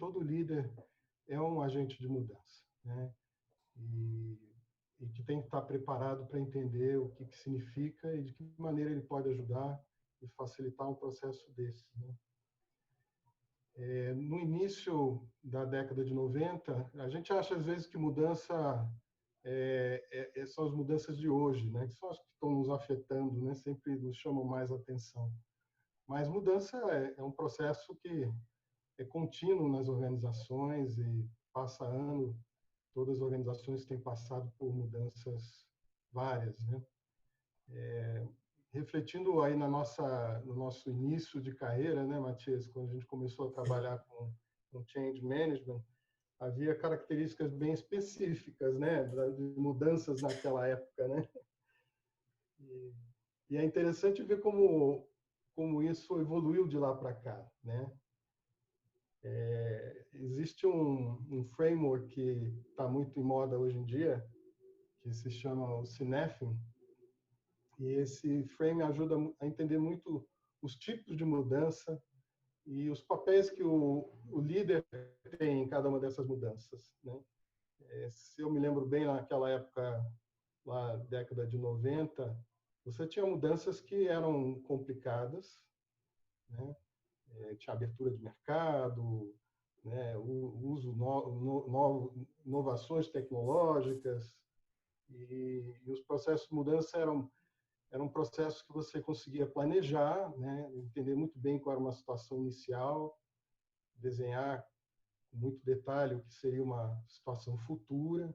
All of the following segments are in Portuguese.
todo líder é um agente de mudança, né? E que tem que estar preparado para entender o que significa e de que maneira ele pode ajudar e facilitar um processo desse, né? No início da década de 90, a gente acha às vezes que mudança são as mudanças de hoje, né? Que são as que estão nos afetando, né? Sempre nos chamam mais atenção. Mas mudança é um processo que é contínuo nas organizações e passa ano, todas as organizações têm passado por mudanças várias, né? Refletindo aí no nosso início de carreira, né, Matias, quando a gente começou a trabalhar com change management, havia características bem específicas, né, de mudanças naquela época, né? E é interessante ver como isso evoluiu de lá para cá, né? Existe um framework que está muito em moda hoje em dia, que se chama o Cynefin, e esse frame ajuda a entender muito os tipos de mudança e os papéis que o líder tem em cada uma dessas mudanças, né? Se eu me lembro bem, naquela época, lá década de 90, você tinha mudanças que eram complicadas, né? Tinha abertura de mercado, né? O uso inovações tecnológicas, e os processos de mudança eram processos que você conseguia planejar, né? Entender muito bem qual era uma situação inicial, desenhar com muito detalhe o que seria uma situação futura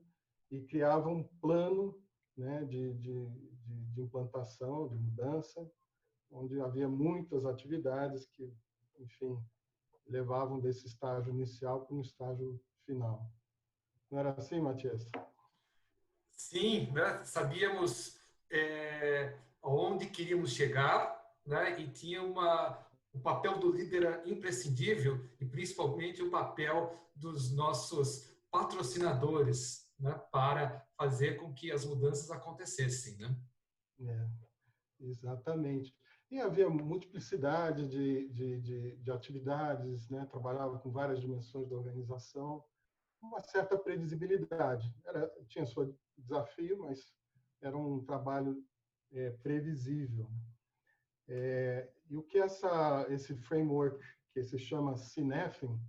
e criava um plano, né, de implantação, de mudança, onde havia muitas atividades que, enfim, levavam desse estágio inicial para um estágio final. Não era assim, Matias? Sim, né? Sabíamos aonde queríamos chegar, né? E tinha o papel do líder imprescindível e principalmente o papel dos nossos patrocinadores, né? Para fazer com que as mudanças acontecessem, né? É, exatamente. E havia multiplicidade de atividades, né? Trabalhava com várias dimensões da organização, uma certa previsibilidade. Tinha seu desafio, mas era um trabalho previsível. E o que esse framework, que se chama Cynefin,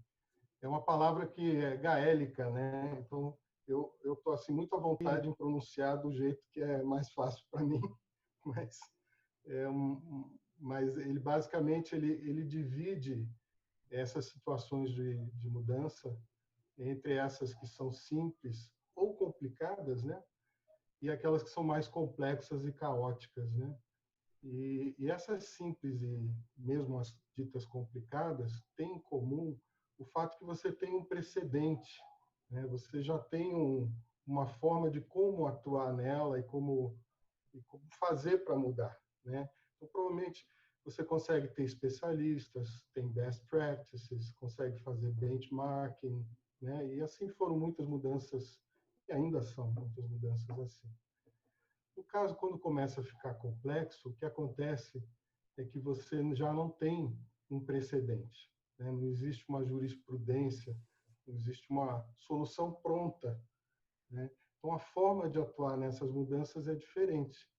é uma palavra que é gaélica, né? Então, eu estou assim, muito à vontade em pronunciar do jeito que é mais fácil para mim, mas, mas ele basicamente ele divide essas situações de mudança entre essas que são simples ou complicadas, né? E aquelas que são mais complexas e caóticas, né? E essas simples e mesmo as ditas complicadas têm em comum o fato que você tem um precedente, né? Você já tem uma forma de como atuar nela e como fazer para mudar, né? Então, provavelmente você consegue ter especialistas, tem best practices, consegue fazer benchmarking, né? E assim foram muitas mudanças, e ainda são muitas mudanças assim. No caso, quando começa a ficar complexo, o que acontece é que você já não tem um precedente, né? Não existe uma jurisprudência, não existe uma solução pronta, né? Então, a forma de atuar nessas mudanças é diferente,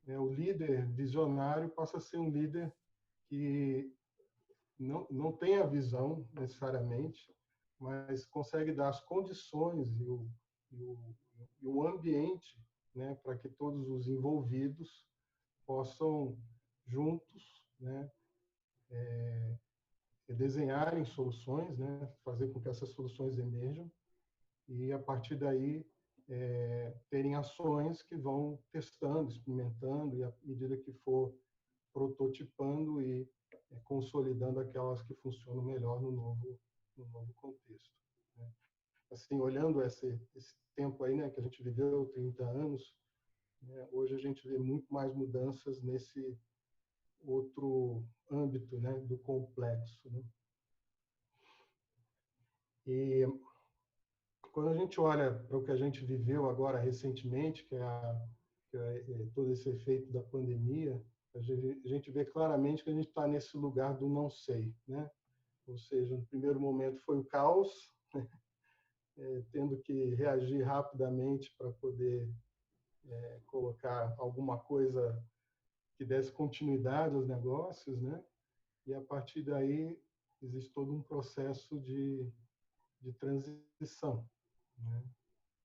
né? O líder visionário passa a ser um líder que não tem a visão necessariamente, mas consegue dar as condições e o ambiente, né, para que todos os envolvidos possam juntos, né, desenharem soluções, né, fazer com que essas soluções emerjam e a partir daí terem ações que vão testando, experimentando e à medida que for prototipando e consolidando aquelas que funcionam melhor no novo contexto, né? Assim, olhando esse tempo aí, né, que a gente viveu, 30 anos, né, hoje a gente vê muito mais mudanças nesse outro âmbito, né, do complexo, né? E quando a gente olha para o que a gente viveu agora recentemente, que é todo esse efeito da pandemia, a gente vê claramente que a gente está nesse lugar do não sei, né? ou seja, no primeiro momento foi o caos, tendo que reagir rapidamente para poder colocar alguma coisa que desse continuidade aos negócios, né? E a partir daí existe todo um processo de transição, né?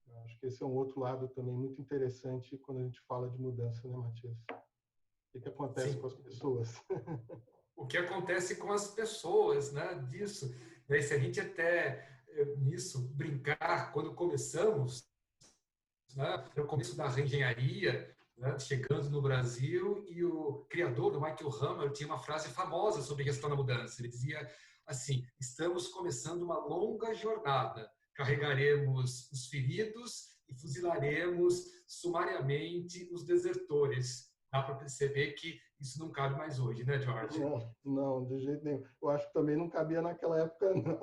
Eu acho que esse é um outro lado também muito interessante quando a gente fala de mudança, né, Matias? O que acontece Sim. com as pessoas? O que acontece com as pessoas, né, disso. Daí, se a gente até nisso brincar, quando começamos, né, no começo da reengenharia, né, chegando no Brasil, e o criador, o Michael Hammer, tinha uma frase famosa sobre gestão da mudança. Ele dizia assim: estamos começando uma longa jornada, carregaremos os feridos e fuzilaremos sumariamente os desertores. Dá para perceber que isso não cabe mais hoje, né, George? Não, não, de jeito nenhum. Eu acho que também não cabia naquela época, não.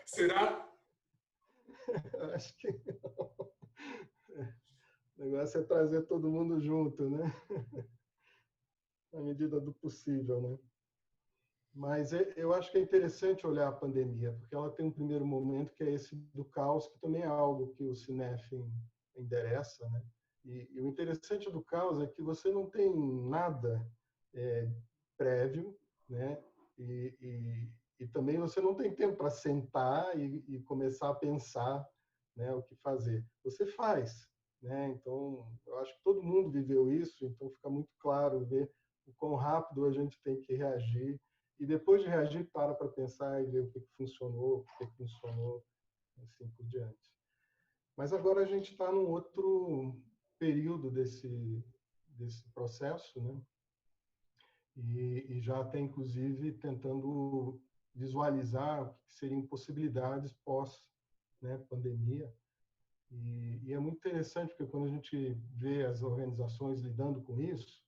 Será? Eu acho que o negócio é trazer todo mundo junto, né? Na medida do possível, né? Mas eu acho que é interessante olhar a pandemia, porque ela tem um primeiro momento que é esse do caos, que também é algo que o Cinef endereça, né? E o interessante do caos é que você não tem nada prévio, né? E também você não tem tempo para sentar e começar a pensar, né, o que fazer. Você faz, né? Então, eu acho que todo mundo viveu isso, então fica muito claro ver o quão rápido a gente tem que reagir e depois de reagir para pensar e ver o que funcionou, o que funcionou, assim por diante. Mas agora a gente está num outro período desse processo, né? E já até inclusive tentando visualizar o que seriam possibilidades pós, né, pandemia. E é muito interessante porque quando a gente vê as organizações lidando com isso,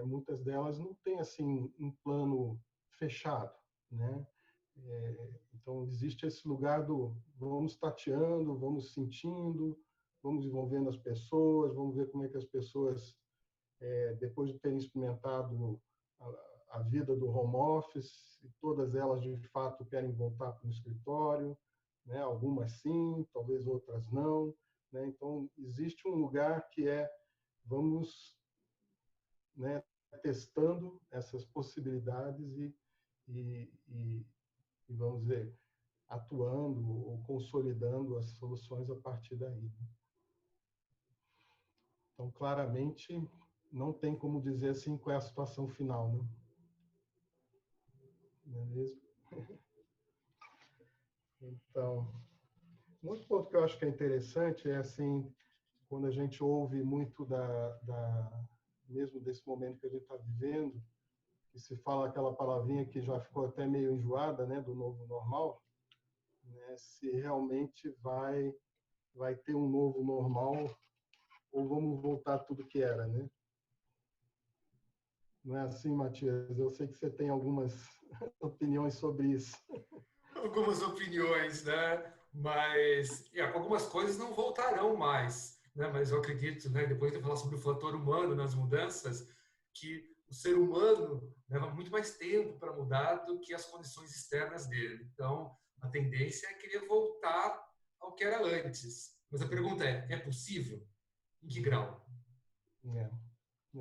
muitas delas não têm assim um plano fechado, né? Então existe esse lugar do vamos tateando, vamos sentindo, vamos envolvendo as pessoas, vamos ver como é que as pessoas depois de terem experimentado a vida do home office, todas elas de fato querem voltar para o escritório, né? Algumas sim, talvez outras não, né? Então existe um lugar que vamos, né, testando essas possibilidades e vamos dizer atuando ou consolidando as soluções a partir daí. Então claramente não tem como dizer assim qual é a situação final, né? Não é mesmo? Então, um outro ponto que eu acho que é interessante é assim, quando a gente ouve muito mesmo desse momento que a gente está vivendo, que se fala aquela palavrinha que já ficou até meio enjoada, né, do novo normal, né, se realmente vai ter um novo normal ou vamos voltar a tudo que era, né? Não é assim, Matias? Eu sei que você tem algumas opiniões sobre isso. Algumas opiniões, né? Mas algumas coisas não voltarão mais, né? Mas eu acredito, né? Depois de falar sobre o fator humano nas mudanças, que o ser humano leva muito mais tempo para mudar do que as condições externas dele. Então, a tendência é querer voltar ao que era antes. Mas a pergunta é possível? Em que grau? É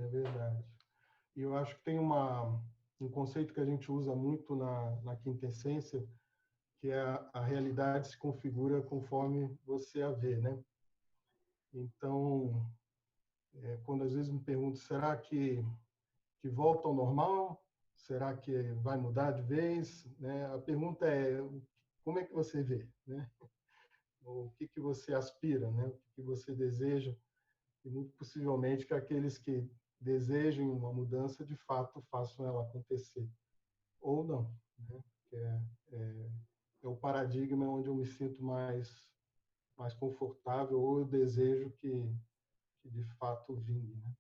verdade. E eu acho que tem um conceito que a gente usa muito na quinta essência, que é a realidade se configura conforme você a vê, né? Então, quando às vezes me pergunto, será que volta ao normal? Será que vai mudar de vez? Né? A pergunta é, como é que você vê, né? O que você aspira, né? O que você deseja? E muito possivelmente que aqueles que desejem uma mudança, de fato, façam ela acontecer. Ou não, né? É o paradigma onde eu me sinto mais confortável ou eu desejo que de fato vingue, né?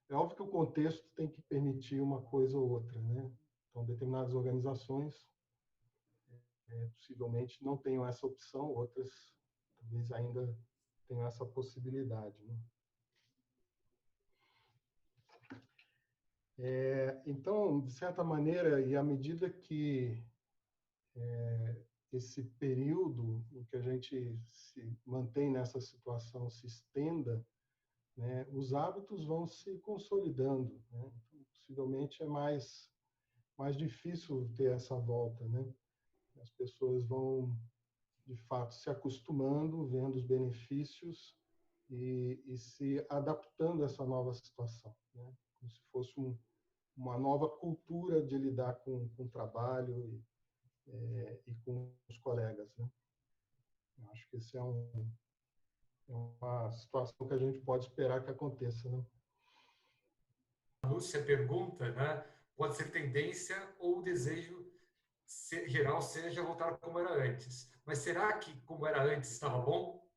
É óbvio que o contexto tem que permitir uma coisa ou outra, né? Então, determinadas organizações possivelmente não tenham essa opção, outras talvez ainda tenham essa possibilidade, né? Então, de certa maneira, e à medida que esse período em que a gente se mantém nessa situação se estenda, né, os hábitos vão se consolidando, né? Então, possivelmente é mais difícil ter essa volta, né? As pessoas vão, de fato, se acostumando, vendo os benefícios e se adaptando a essa nova situação, né? Como se fosse uma nova cultura de lidar com o trabalho e com os colegas, né? Eu acho que esse é uma situação que a gente pode esperar que aconteça, né? A Lúcia pergunta, né? Pode ser tendência ou o desejo geral seja voltar como era antes. Mas será que como era antes estava bom?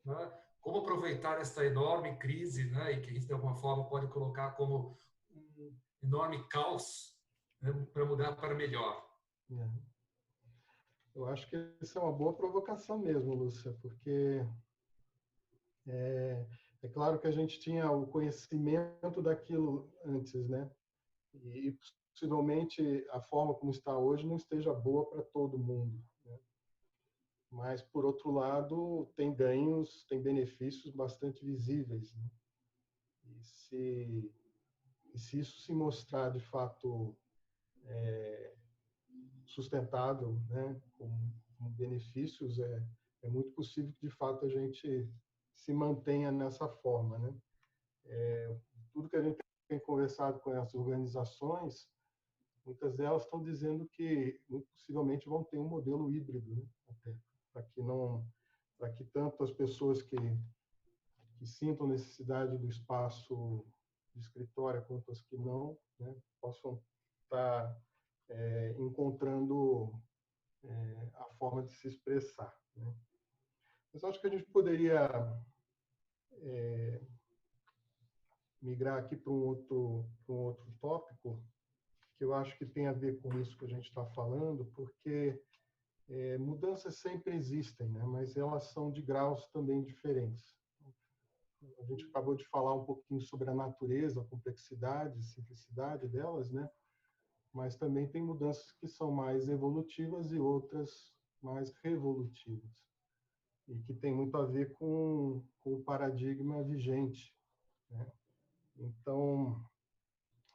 Né? Como aproveitar esta enorme crise, né? E que a gente de alguma forma pode colocar como um enorme caos, né? Para mudar para melhor? É. Eu acho que isso é uma boa provocação mesmo, Lúcia, porque é claro que a gente tinha o conhecimento daquilo antes, né? E possivelmente a forma como está hoje não esteja boa para todo mundo, né? Mas, por outro lado, tem ganhos, tem benefícios bastante visíveis, né? E se isso se mostrar de fato sustentável, né, com benefícios, é muito possível que de fato a gente se mantenha nessa forma, né? Tudo que a gente tem conversado com essas organizações, muitas delas estão dizendo que muito possivelmente vão ter um modelo híbrido, né? Até para que não, para que tanto as pessoas que sintam necessidade do espaço de escritório quanto as que não, né, possam estar encontrando a forma de se expressar, né? Mas acho que a gente poderia migrar aqui para um outro tópico, que eu acho que tem a ver com isso que a gente está falando, porque mudanças sempre existem, né? Mas elas são de graus também diferentes. A gente acabou de falar um pouquinho sobre a natureza, a complexidade, simplicidade delas, né? Mas também tem mudanças que são mais evolutivas e outras mais revolutivas, e que tem muito a ver com o paradigma vigente, né? Então,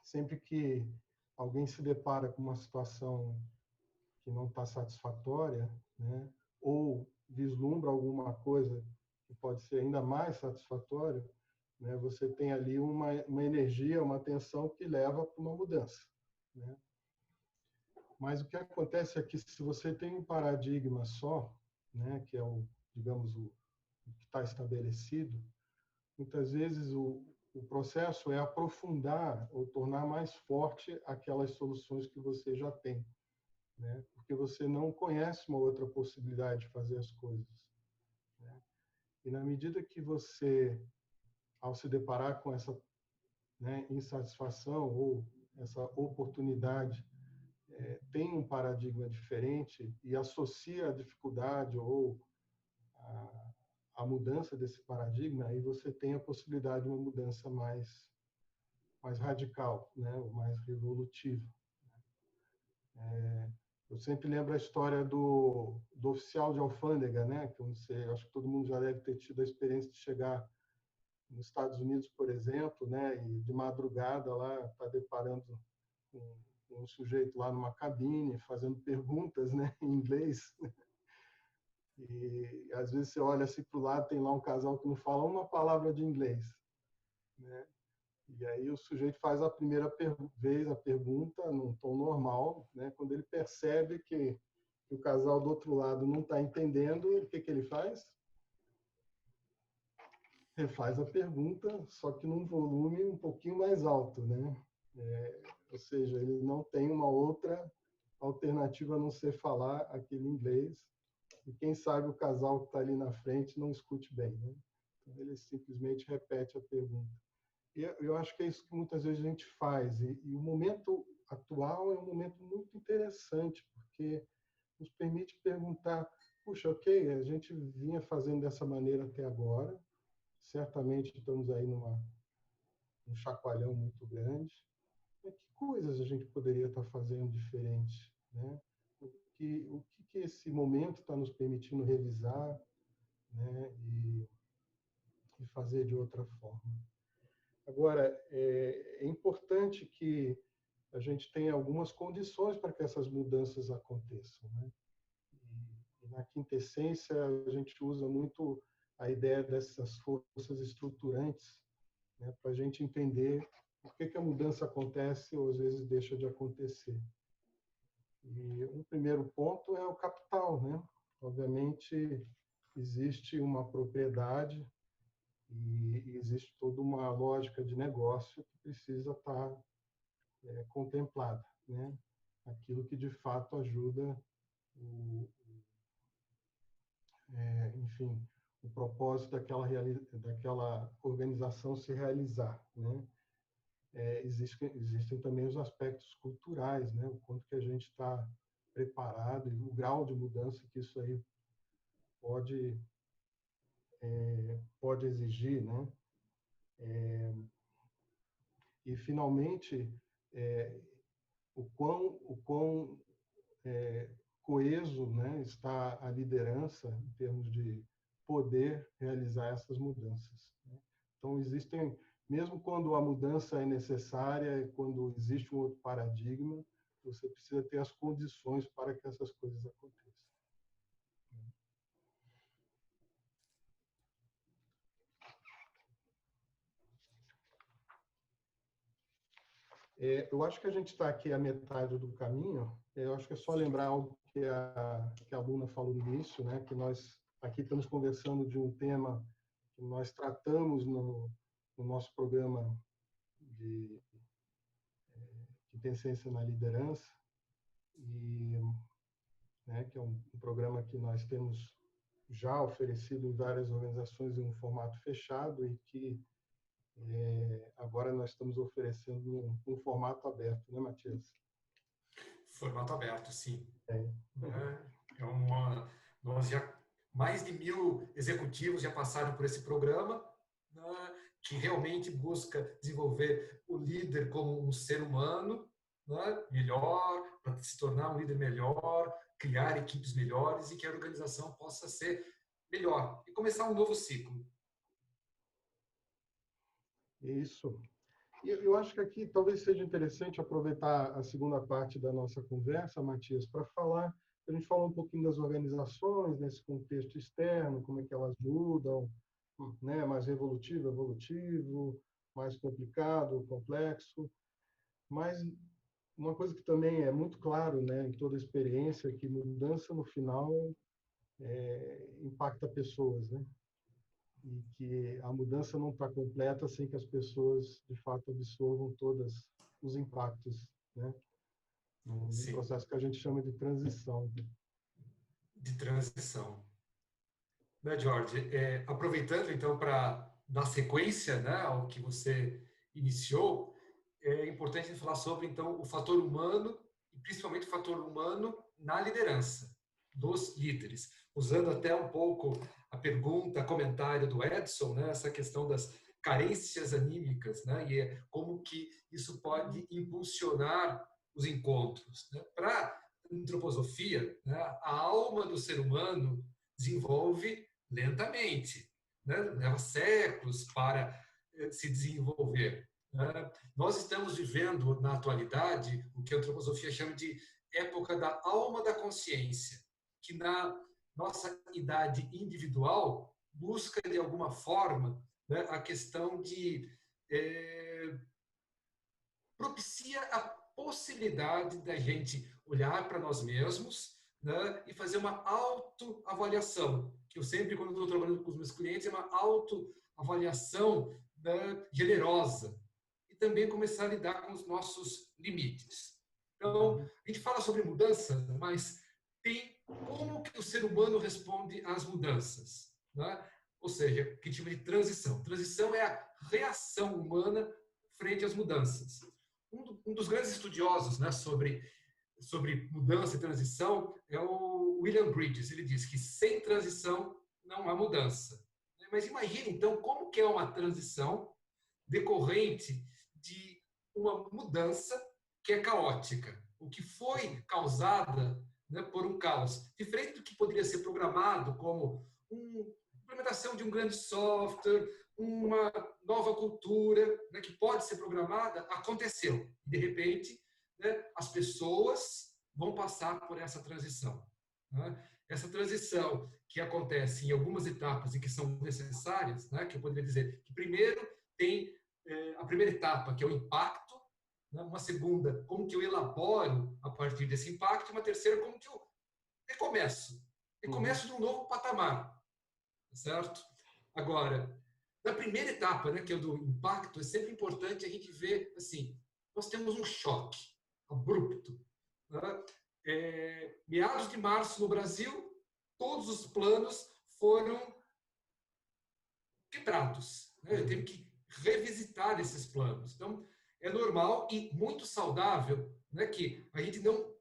sempre que alguém se depara com uma situação que não está satisfatória, né, ou vislumbra alguma coisa que pode ser ainda mais satisfatória, né, você tem ali uma energia, uma tensão que leva para uma mudança, né? Mas o que acontece é que se você tem um paradigma só, né, que é digamos, o que está estabelecido, muitas vezes o processo é aprofundar ou tornar mais forte aquelas soluções que você já tem, né? Porque você não conhece uma outra possibilidade de fazer as coisas, né? E na medida que você, ao se deparar com essa, né, insatisfação ou essa oportunidade, tem um paradigma diferente e associa a dificuldade ou a mudança desse paradigma, aí você tem a possibilidade de uma mudança mais radical, né, ou mais revolutiva. Eu sempre lembro a história do oficial de alfândega, né, que eu não sei, acho que todo mundo já deve ter tido a experiência de chegar nos Estados Unidos, por exemplo, né, e de madrugada lá tá deparando com um sujeito lá numa cabine fazendo perguntas, né, em inglês. E às vezes você olha assim para o lado, tem lá um casal que não fala uma palavra de inglês, né? E aí o sujeito faz a primeira vez a pergunta num tom normal, né? Quando ele percebe que o casal do outro lado não está entendendo, o que ele faz? Ele faz a pergunta, só que num volume um pouquinho mais alto, né? Ou seja, ele não tem uma outra alternativa a não ser falar aquele inglês. E quem sabe o casal que está ali na frente não escute bem, né? Então ele simplesmente repete a pergunta. E eu acho que é isso que muitas vezes a gente faz. E o momento atual é um momento muito interessante, porque nos permite perguntar: puxa, ok, a gente vinha fazendo dessa maneira até agora, certamente estamos aí num chacoalhão muito grande, que coisas a gente poderia estar fazendo diferente, né? O que esse momento está nos permitindo revisar, né? E fazer de outra forma. Agora, é importante que a gente tenha algumas condições para que essas mudanças aconteçam, né? E na quinta essência, a gente usa muito a ideia dessas forças estruturantes, né, para a gente entender por que a mudança acontece ou às vezes deixa de acontecer. E um primeiro ponto é o capital, né? Obviamente, existe uma propriedade e existe toda uma lógica de negócio que precisa estar contemplada, né? Aquilo que de fato ajuda enfim, o propósito daquela organização se realizar, né? Existem também os aspectos culturais, né? O quanto que a gente está preparado e o grau de mudança que isso aí pode pode exigir, né? E finalmente o quão coeso, né, está a liderança em termos de poder realizar essas mudanças, né? Então existem, mesmo quando a mudança é necessária, quando existe um outro paradigma, você precisa ter as condições para que essas coisas aconteçam. Eu acho que a gente está aqui à metade do caminho. Eu acho que é só lembrar algo que a aluna falou no início, né? Que nós aqui estamos conversando de um tema que nós tratamos no nosso programa de Inteligência na Liderança, e, né, que é um programa que nós temos já oferecido em várias organizações em um formato fechado e que agora nós estamos oferecendo um formato aberto, né, Matias? Formato aberto, sim. É. Nós já, mais de 1.000 executivos já passaram por esse programa, né, que realmente busca desenvolver o líder como um ser humano, né, melhor, para se tornar um líder melhor, criar equipes melhores e que a organização possa ser melhor e começar um novo ciclo. Isso. E eu acho que aqui talvez seja interessante aproveitar a segunda parte da nossa conversa, Matias, para falar. A gente falou um pouquinho das organizações nesse contexto externo, como é que elas mudam, né? Mais evolutivo, evolutivo, mais complicado, complexo. Mas uma coisa que também é muito claro, né, em toda a experiência, é que mudança no final impacta pessoas, né? E que a mudança não está completa sem que as pessoas, de fato, absorvam todos os impactos, né? No processo que a gente chama de transição. De transição. Né, Jorge? Aproveitando, então, para dar sequência, né, ao que você iniciou, é importante falar sobre, então, o fator humano, e principalmente o fator humano na liderança dos líderes. Usando até um pouco a pergunta, comentário do Edson, né, essa questão das carências anímicas, né, e como que isso pode impulsionar os encontros. Né? Para a antroposofia, né, a alma do ser humano desenvolve lentamente, né? Leva séculos para se desenvolver. Né? Nós estamos vivendo, na atualidade, o que a antroposofia chama de época da alma da consciência, que na nossa idade individual busca, de alguma forma, né, a questão de propicia a possibilidade da gente olhar para nós mesmos, né, e fazer uma autoavaliação, que eu sempre, quando estou trabalhando com os meus clientes, é uma autoavaliação, né, generosa, e também começar a lidar com os nossos limites. Então, a gente fala sobre mudança, mas tem como que o ser humano responde às mudanças, né? Ou seja, que tipo de transição? Transição é a reação humana frente às mudanças. Um dos grandes estudiosos, né, sobre mudança e transição é o William Bridges. Ele diz que sem transição não há mudança. Mas imagine, então, como que é uma transição decorrente de uma mudança que é caótica, o que foi causada, né, por um caos. Diferente do que poderia ser programado como implementação de um grande software, uma nova cultura, né, que pode ser programada, aconteceu. De repente, né, as pessoas vão passar por essa transição. Né? Essa transição que acontece em algumas etapas e que são necessárias, né, que eu poderia dizer que primeiro tem a primeira etapa, que é o impacto, né, uma segunda, como que eu elaboro a partir desse impacto, e uma terceira, como que eu recomeço. Recomeço de um novo patamar, certo? Agora, na primeira etapa, né, que é o do impacto, é sempre importante a gente ver, assim, nós temos um choque abrupto. Né? Meados de março no Brasil, todos os planos foram quebrados. Né? Eu tenho que revisitar esses planos. Então, é normal e muito saudável, né, que a gente não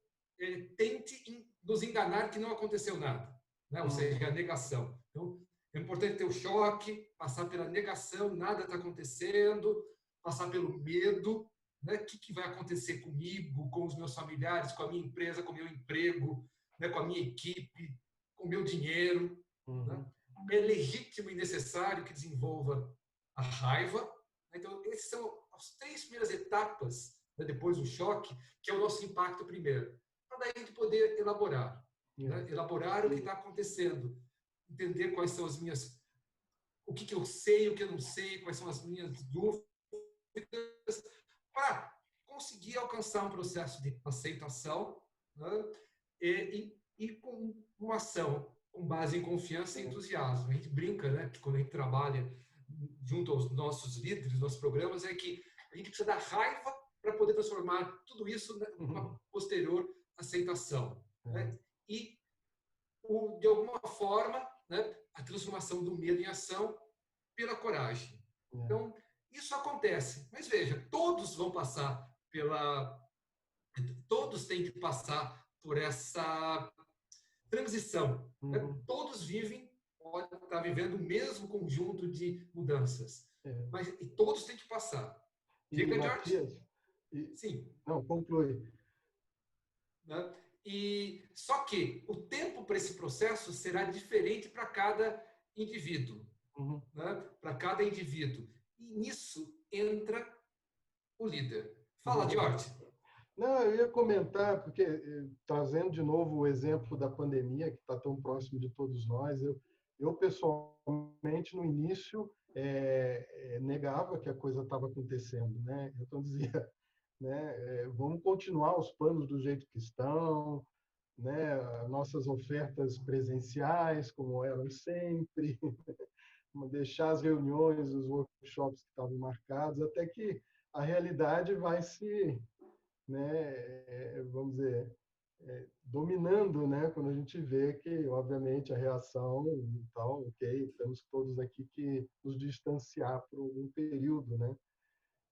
tente nos enganar que não aconteceu nada. Né? Ou seja, a negação. Então, é importante ter o choque, passar pela negação, nada está acontecendo, passar pelo medo, né? O que vai acontecer comigo, com os meus familiares, com a minha empresa, com o meu emprego, né? Com a minha equipe, com o meu dinheiro. Né? É legítimo e necessário que desenvolva a raiva. Então, essas são as 3 primeiras etapas, né? Depois do choque, que é o nosso impacto primeiro. Para daí a gente poder elaborar. Né? Elaborar o que está acontecendo. Entender quais são as minhas... O que eu sei, o que eu não sei, quais são as minhas dúvidas, para conseguir alcançar um processo de aceitação, né? e com uma ação com base em confiança e entusiasmo. A gente brinca, né, que quando a gente trabalha junto aos nossos líderes, nossos programas, é que a gente precisa dar raiva para poder transformar tudo isso numa posterior aceitação. Né? E, de alguma forma, né, a transformação do medo em ação pela coragem. Então, isso acontece. Mas veja, todos vão passar pela... Todos têm que passar por essa transição. Né? Todos vivem, podem estar vivendo o mesmo conjunto de mudanças. Mas e todos têm que passar. Diga, George? Sim. Não, conclui. Né? E só que o tempo para esse processo será diferente para cada indivíduo. Né? Para cada indivíduo. E nisso entra o líder. Fala, George. Não, eu ia comentar, porque trazendo de novo o exemplo da pandemia, que está tão próximo de todos nós, eu pessoalmente, no início, negava que a coisa estava acontecendo. Né? Então, dizia, né, vamos continuar os planos do jeito que estão, né, nossas ofertas presenciais, como eram sempre, deixar as reuniões, os workshops que estavam marcados, até que a realidade vai se, né, vamos dizer, dominando, né, quando a gente vê que, obviamente, a reação, então, ok, temos todos aqui que nos distanciar por algum período, né?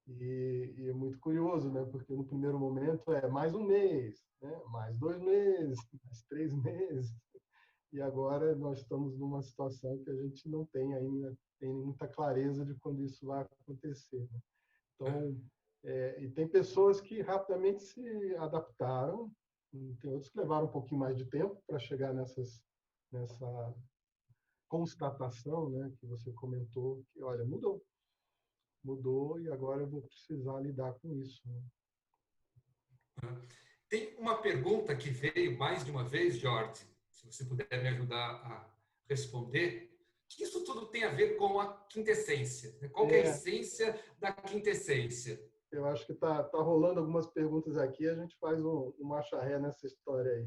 E é muito curioso, né? Porque no primeiro momento é mais um mês, né? Mais 2 meses, mais 3 meses. E agora nós estamos numa situação que a gente não tem ainda tem muita clareza de quando isso vai acontecer. Né? Então, e tem pessoas que rapidamente se adaptaram, tem outros que levaram um pouquinho mais de tempo para chegar nessa constatação, né? Que você comentou, que, olha, mudou e agora eu vou precisar lidar com isso. Né? Tem uma pergunta que veio mais de uma vez, Jorge, se você puder me ajudar a responder, que isso tudo tem a ver com a quintessência. Né? Qual é a essência da quintessência? Eu acho que tá rolando algumas perguntas aqui, a gente faz um marcha ré nessa história aí.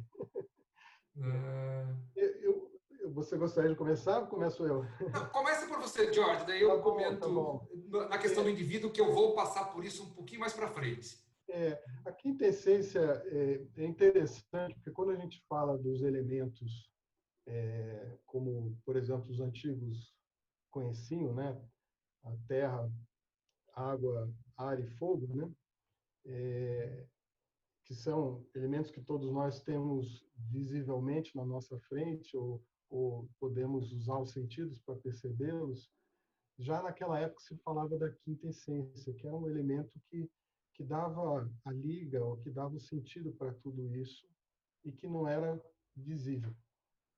Você gostaria de começar ou começo eu? Não, começa por você, Jorge, daí eu comento na questão do indivíduo, que eu vou passar por isso um pouquinho mais para frente. A quintessência é interessante, porque quando a gente fala dos elementos, como, por exemplo, os antigos conheciam, né? A terra, água, ar e fogo, né? Que são elementos que todos nós temos visivelmente na nossa frente, ou podemos usar os sentidos para percebê-los. Já naquela época se falava da quinta essência, que é um elemento que que dava a liga, ou que dava o sentido para tudo isso, e que não era visível,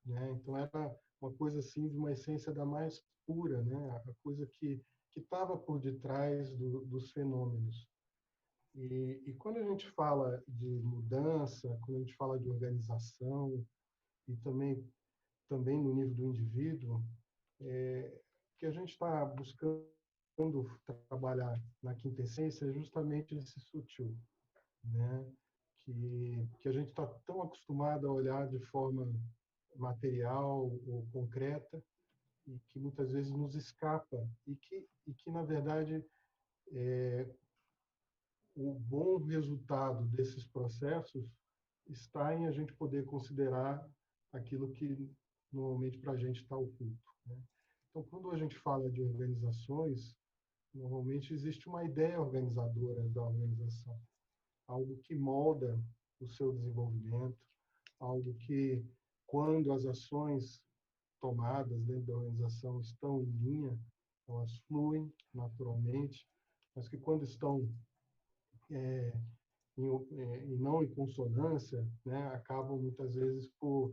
né? Então era uma coisa assim de uma essência da mais pura, né? A coisa que estava por detrás dos fenômenos. E quando a gente fala de mudança, quando a gente fala de organização e também no nível do indivíduo, que a gente está buscando trabalhar na quinta essência é justamente esse sutil, né? Que a gente está tão acostumado a olhar de forma material ou concreta e que muitas vezes nos escapa e que na verdade o bom resultado desses processos está em a gente poder considerar aquilo que normalmente para a gente está oculto, né? Então, quando a gente fala de organizações, normalmente existe uma ideia organizadora da organização, algo que molda o seu desenvolvimento, algo que, quando as ações tomadas dentro da organização estão em linha, elas fluem naturalmente, mas que quando estão e não em consonância, né, acabam muitas vezes por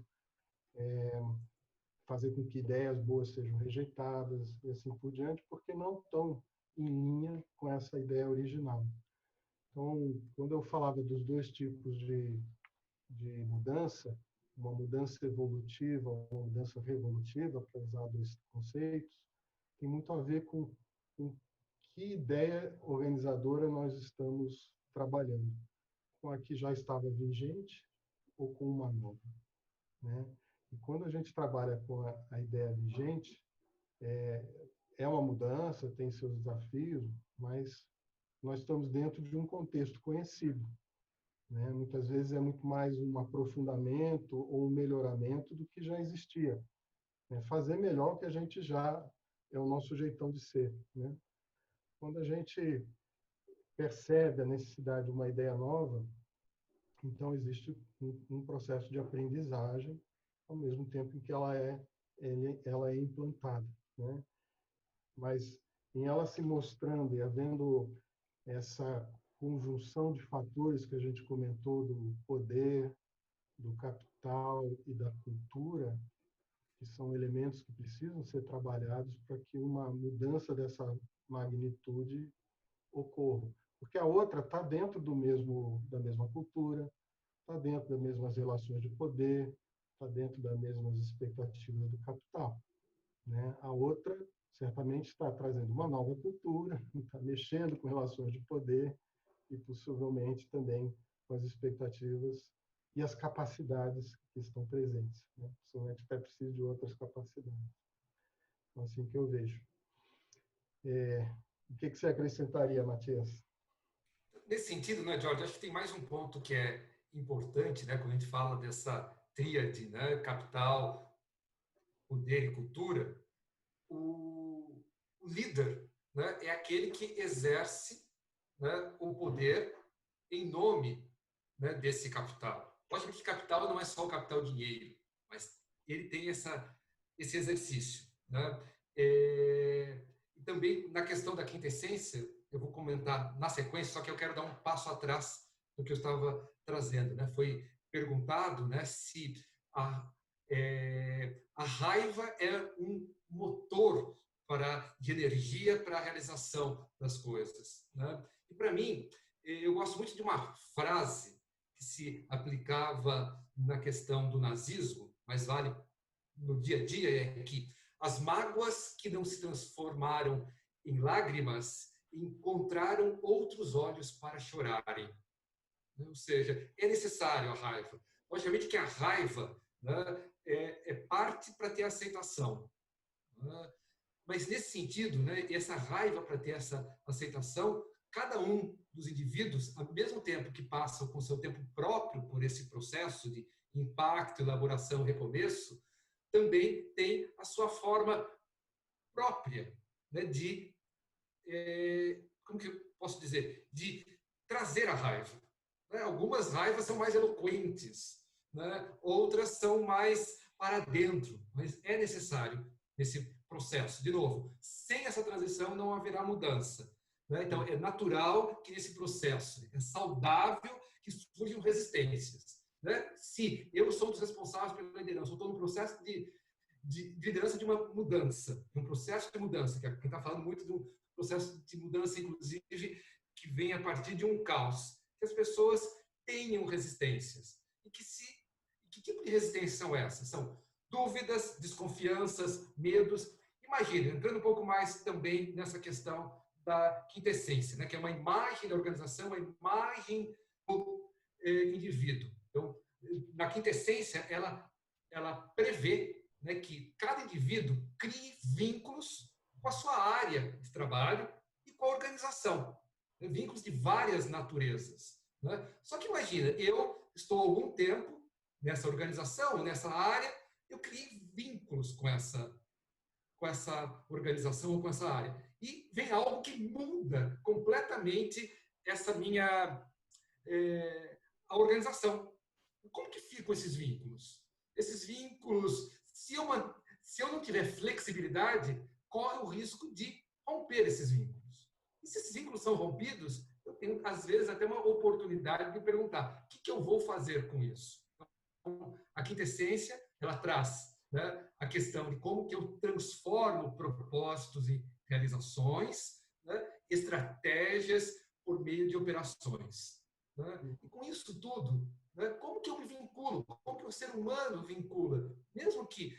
fazer com que ideias boas sejam rejeitadas e assim por diante, porque não estão em linha com essa ideia original. Então, quando eu falava dos dois tipos de mudança, uma mudança evolutiva, uma mudança revolutiva, para usar dois conceitos, tem muito a ver com que ideia organizadora nós estamos trabalhando, com a que já estava vigente ou com uma nova, né? E quando a gente trabalha com a ideia vigente, é uma mudança, tem seus desafios, mas nós estamos dentro de um contexto conhecido, né? Muitas vezes é muito mais um aprofundamento ou um melhoramento do que já existia, né? Fazer melhor o que a gente já é o nosso jeitão de ser, né? Quando a gente percebe a necessidade de uma ideia nova, então existe um processo de aprendizagem ao mesmo tempo em que ela é implantada, né? Mas em ela se mostrando e havendo essa conjunção de fatores que a gente comentou do poder, do capital e da cultura, que são elementos que precisam ser trabalhados para que uma mudança dessa magnitude ocorra. Porque a outra está dentro da mesma cultura, está dentro das mesmas relações de poder, está dentro das mesmas expectativas do capital, né? A outra certamente está trazendo uma nova cultura, está mexendo com relações de poder e possivelmente também com as expectativas e as capacidades que estão presentes, né? Possivelmente até precisa de outras capacidades. Então, assim que eu vejo. O que você acrescentaria, Matias? Nesse sentido, né, George, acho que tem mais um ponto que é importante, né, quando a gente fala dessa tríade, né, capital, poder e cultura. O líder, né, é aquele que exerce, né, o poder em nome, né, desse capital. Lógico que capital não é só o capital dinheiro, mas ele tem esse exercício, né? E também na questão da quinta essência, eu vou comentar na sequência, só que eu quero dar um passo atrás do que eu estava trazendo, né? Foi perguntado, né, se a raiva é um motor de energia para a realização das coisas, né? E para mim, eu gosto muito de uma frase que se aplicava na questão do nazismo, mas vale no dia a dia, é que as mágoas que não se transformaram em lágrimas encontraram outros olhos para chorarem. Ou seja, é necessário a raiva. Logicamente que a raiva, né, é parte para ter aceitação. Né? Mas nesse sentido, né, essa raiva para ter essa aceitação, cada um dos indivíduos, ao mesmo tempo que passam com seu tempo próprio por esse processo de impacto, elaboração, recomeço, também tem a sua forma própria, né, como que eu posso dizer, de trazer a raiva. Né? Algumas raivas são mais eloquentes, né? Outras são mais para dentro, mas é necessário esse processo. De novo, sem essa transição não haverá mudança. né? Então, é natural que nesse processo, é saudável que surjam resistências, né? Se eu sou um dos responsáveis pela liderança, eu estou no processo de liderança de uma mudança, de um processo de mudança, que a gente está falando muito de um processo de mudança, inclusive, que vem a partir de um caos, que as pessoas tenham resistências. Que tipo de resistências são essas? São dúvidas, desconfianças, medos. Imagina, entrando um pouco mais também nessa questão da quinta essência, né, que é uma imagem da organização, uma imagem do indivíduo. Então, na quinta essência, ela prevê, né, que cada indivíduo crie vínculos com a sua área de trabalho e com a organização, né, vínculos de várias naturezas. Né? Só que imagina, eu estou há algum tempo nessa organização, nessa área, eu criei vínculos com essa organização ou com essa área. E vem algo que muda completamente essa minha a organização. Como que ficam esses vínculos? Esses vínculos, se eu não tiver flexibilidade, corre o risco de romper esses vínculos. E se esses vínculos são rompidos, eu tenho, às vezes, até uma oportunidade de perguntar o que eu vou fazer com isso? Então, a quinta essência, ela traz, né, a questão de como que eu transformo propósitos em realizações, né, estratégias por meio de operações. Né? E com isso tudo, né, como que eu me vinculo? Como que o ser humano vincula? Mesmo que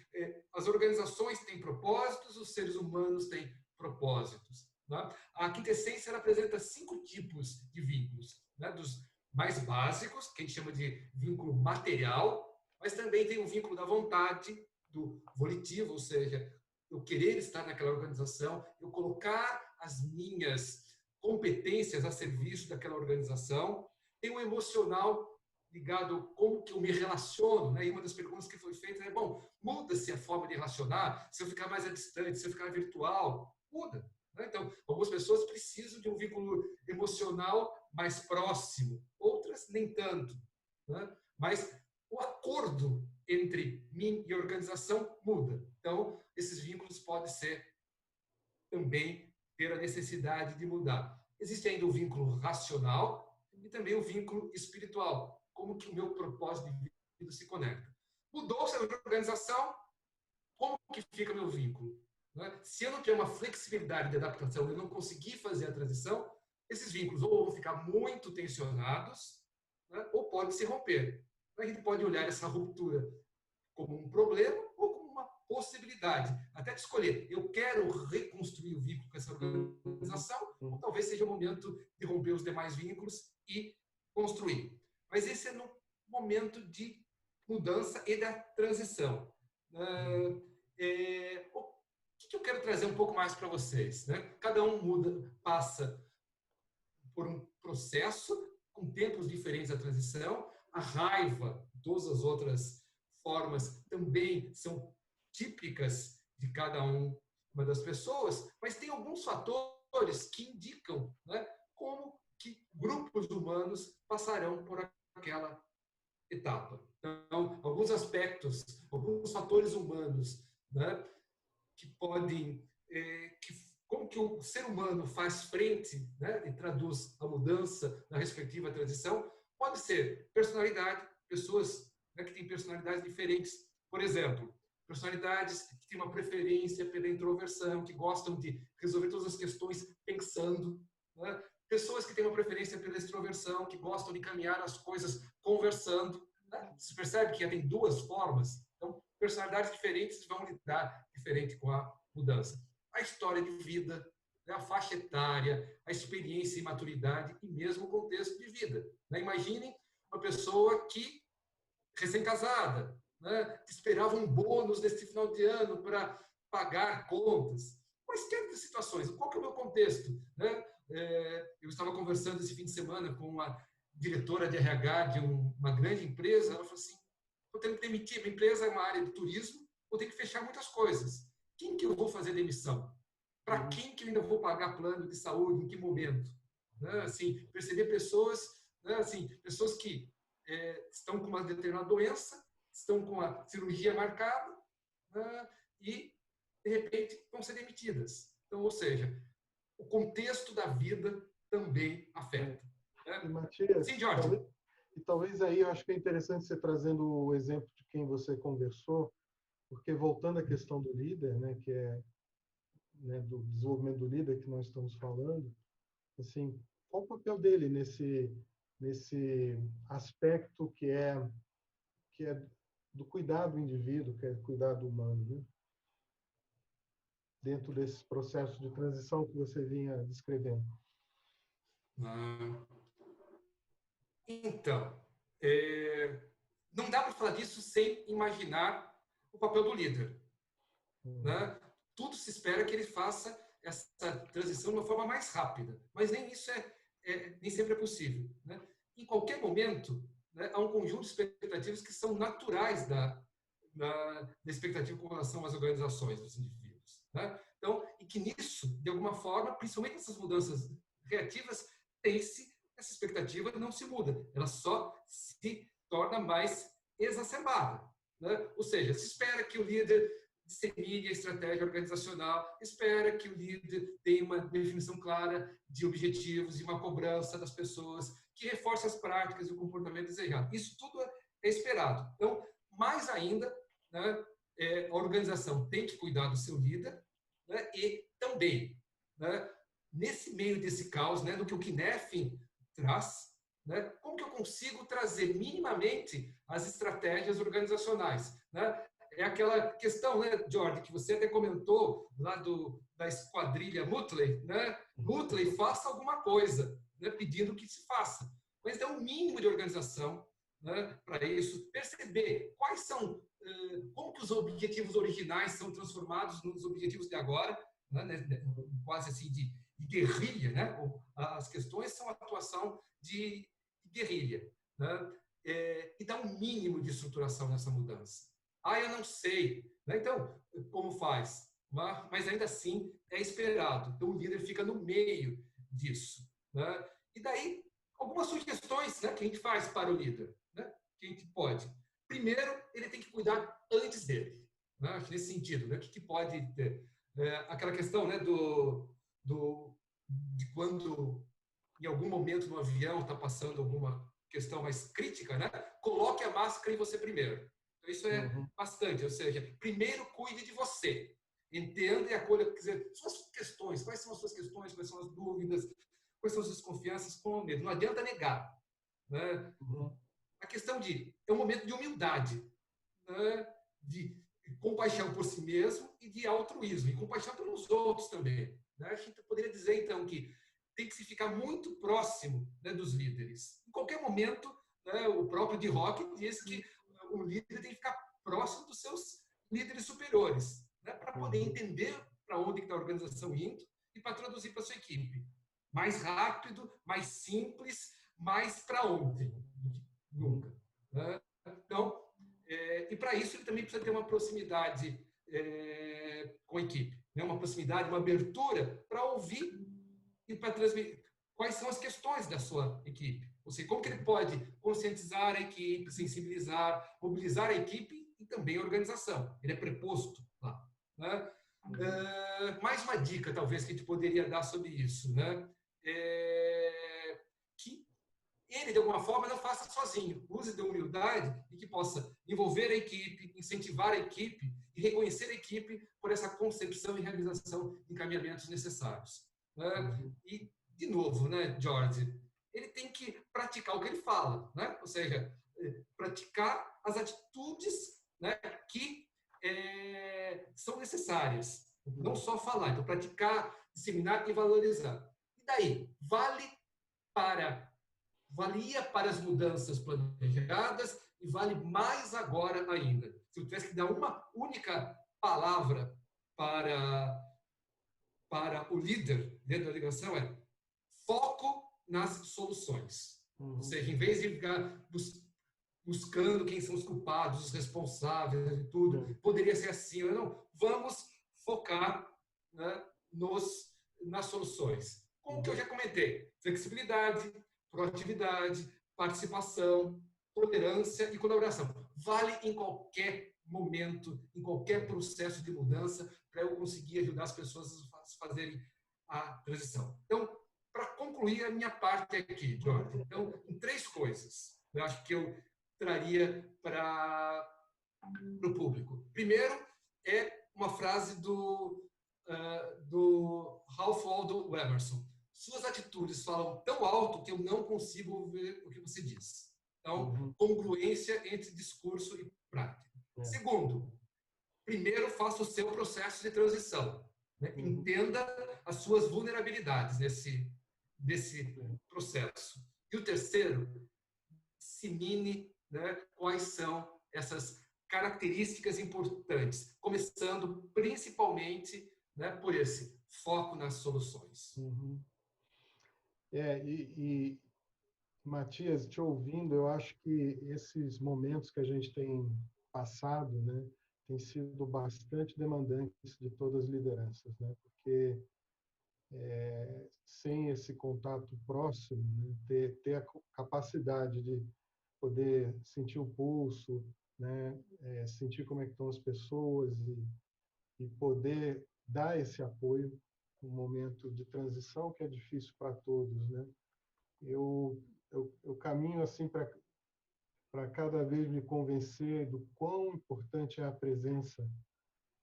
as organizações têm propósitos, os seres humanos têm propósitos. Né? A quinta essência ela apresenta 5 tipos de vínculos, né, dos mais básicos, que a gente chama de vínculo material, mas também tem o vínculo da vontade, do volitivo, ou seja, eu querer estar naquela organização, eu colocar as minhas competências a serviço daquela organização. Tem o emocional ligado a como que eu me relaciono, né? E uma das perguntas que foi feita é, bom, muda-se a forma de relacionar? Se eu ficar mais distante, se eu ficar virtual, muda. Então, algumas pessoas precisam de um vínculo emocional mais próximo, outras nem tanto. Né? Mas o acordo entre mim e a organização muda. Então, esses vínculos podem ser também ter a necessidade de mudar. Existe ainda o vínculo racional e também o vínculo espiritual. Como que o meu propósito de vida se conecta. Mudou-se a organização, como que fica meu vínculo? Se eu não tiver uma flexibilidade de adaptação, eu não conseguir fazer a transição, esses vínculos ou vão ficar muito tensionados, né, ou podem se romper. A gente pode olhar essa ruptura como um problema ou como uma possibilidade. Até de escolher, eu quero reconstruir o vínculo com essa organização, ou talvez seja o momento de romper os demais vínculos e construir. Mas esse é no momento de mudança e da transição. O que eu quero trazer um pouco mais para vocês? Né? Cada um passa por um processo com tempos diferentes da transição. A raiva, todas as outras formas também são típicas de cada uma das pessoas, mas tem alguns fatores que indicam, né, como que grupos humanos passarão por aquela etapa. Então, alguns aspectos, alguns fatores humanos, né, que podem, como que o ser humano faz frente, né, e traduz a mudança na respectiva transição, pode ser personalidade, pessoas, né, que têm personalidades diferentes. Por exemplo, personalidades que têm uma preferência pela introversão, que gostam de resolver todas as questões pensando, né? Pessoas que têm uma preferência pela extroversão, que gostam de caminhar as coisas conversando. Né? Você percebe que tem 2 formas? Então, personalidades diferentes vão lidar diferente com a mudança. A história de vida, a faixa etária, a experiência e maturidade e mesmo o contexto de vida. Né? Imaginem uma pessoa que, recém-casada, né, esperava um bônus neste final de ano para pagar contas. Quaisquer situações. Qual que é o meu contexto? Né? Eu estava conversando esse fim de semana com uma diretora de RH de uma grande empresa. Ela falou assim, vou ter que demitir. Minha empresa é uma área de turismo, vou ter que fechar muitas coisas. Quem que eu vou fazer demissão? Para quem que eu ainda vou pagar plano de saúde? Em que momento? Né? Assim, perceber pessoas, né? Assim, pessoas que estão com uma determinada doença, estão com a cirurgia marcada, né? E, de repente, vão ser demitidas. Então, ou seja, o contexto da vida também afeta. Né? E, Matias, Sim, Jorge. talvez aí eu acho que é interessante você trazendo o exemplo de quem você conversou, porque voltando à questão do líder, né, que é, né, do desenvolvimento do líder que nós estamos falando, assim, qual o papel dele nesse aspecto que é do cuidado do indivíduo, que é cuidado humano, né? Dentro desses processos de transição que você vinha descrevendo. Então, não dá para falar disso sem imaginar o papel do líder. Né? Tudo se espera que ele faça essa transição de uma forma mais rápida, mas nem isso nem sempre é possível. Né? Em qualquer momento, né, há um conjunto de expectativas que são naturais da expectativa com relação às organizações dos indivíduos. Né? Então, e que nisso, de alguma forma, principalmente essas mudanças reativas, essa expectativa não se muda, ela só se torna mais exacerbada. Né? Ou seja, se espera que o líder dissemine a estratégia organizacional, espera que o líder tenha uma definição clara de objetivos e uma cobrança das pessoas, que reforce as práticas e o comportamento desejado. Isso tudo é esperado. Então, mais ainda, né, a organização tem que cuidar do seu líder, né, e também, né, nesse meio desse caos, né, do que o Cynefin traz, né, como que eu consigo trazer minimamente as estratégias organizacionais, né? É aquela questão, né, Jorge, que você até comentou lá da esquadrilha Mutley, né? Mutley, faça alguma coisa, né, pedindo que se faça. Mas é um mínimo de organização, né, para isso, perceber quais são, como que os objetivos originais são transformados nos objetivos de agora, né, quase assim de guerrilha, né? As questões são a atuação de guerrilha, né? E dá um mínimo de estruturação nessa mudança. Eu não sei. Né? Então, como faz? Mas ainda assim é esperado. Então, o líder fica no meio disso. Né? E daí, algumas sugestões, né, que a gente faz para o líder, né, que a gente pode. Primeiro, ele tem que cuidar antes dele. Né? Acho nesse sentido. Né? O que pode ter? Aquela questão, né, de quando, em algum momento no avião, está passando alguma questão mais crítica, né? Coloque a máscara em você primeiro. Isso é bastante, ou seja, primeiro cuide de você. Entenda e acolha, quer dizer, suas questões, quais são as suas questões, quais são as dúvidas, quais são as desconfianças, com medo. Não adianta negar. Né? A questão é um momento de humildade, né? De compaixão por si mesmo e de altruísmo, e compaixão pelos outros também. Né? A gente poderia dizer, então, que tem que se ficar muito próximo, né, dos líderes. Em qualquer momento, né, o próprio de Rock diz que o líder tem que ficar próximo dos seus líderes superiores, né, para poder entender para onde está a organização indo e para traduzir para a sua equipe. Mais rápido, mais simples, mais para ontem. Nunca. Né? Então, e para isso ele também precisa ter uma proximidade com a equipe, né? Uma proximidade, uma abertura para ouvir e para transmitir quais são as questões da sua equipe. Ou seja, como que ele pode conscientizar a equipe, sensibilizar, mobilizar a equipe e também a organização. Ele é preposto lá. Né? Mais uma dica, talvez, que a gente poderia dar sobre isso. Né? Que ele, de alguma forma, não faça sozinho. Use de humildade e que possa envolver a equipe, incentivar a equipe e reconhecer a equipe por essa concepção e realização de encaminhamentos necessários. Né? E, de novo, né, George, ele tem que praticar o que ele fala, né? Ou seja, praticar as atitudes, né, que são necessárias. Não só falar, então praticar, disseminar e valorizar. E daí, valia para as mudanças planejadas e vale mais agora ainda. Se eu tivesse que dar uma única palavra para o líder dentro da ligação, foco nas soluções. Ou seja, em vez de ficar buscando quem são os culpados, os responsáveis e tudo, poderia ser assim, não, vamos focar, né, nas soluções. Como que eu já comentei, flexibilidade, proatividade, participação, tolerância e colaboração. Vale em qualquer momento, em qualquer processo de mudança, para eu conseguir ajudar as pessoas a fazerem a transição. Então, para concluir a minha parte aqui, Jorge, então, em 3 coisas, eu acho que eu traria para o público. Primeiro, é uma frase do Ralph Waldo Emerson. Suas atitudes falam tão alto que eu não consigo ouvir o que você diz. Então, congruência entre discurso e prática. Segundo, primeiro faça o seu processo de transição. Né? Entenda as suas vulnerabilidades nesse processo. E o terceiro, dissemine, né, quais são essas características importantes, começando principalmente, né, por esse foco nas soluções. Matias, te ouvindo, eu acho que esses momentos que a gente tem passado, né, têm sido bastante demandantes de todas as lideranças, né, porque sem esse contato próximo, né, ter a capacidade de poder sentir o pulso, né, sentir como é que estão as pessoas e poder dar esse apoio num momento de transição que é difícil para todos, né? Eu caminho assim para cada vez me convencer do quão importante é a presença,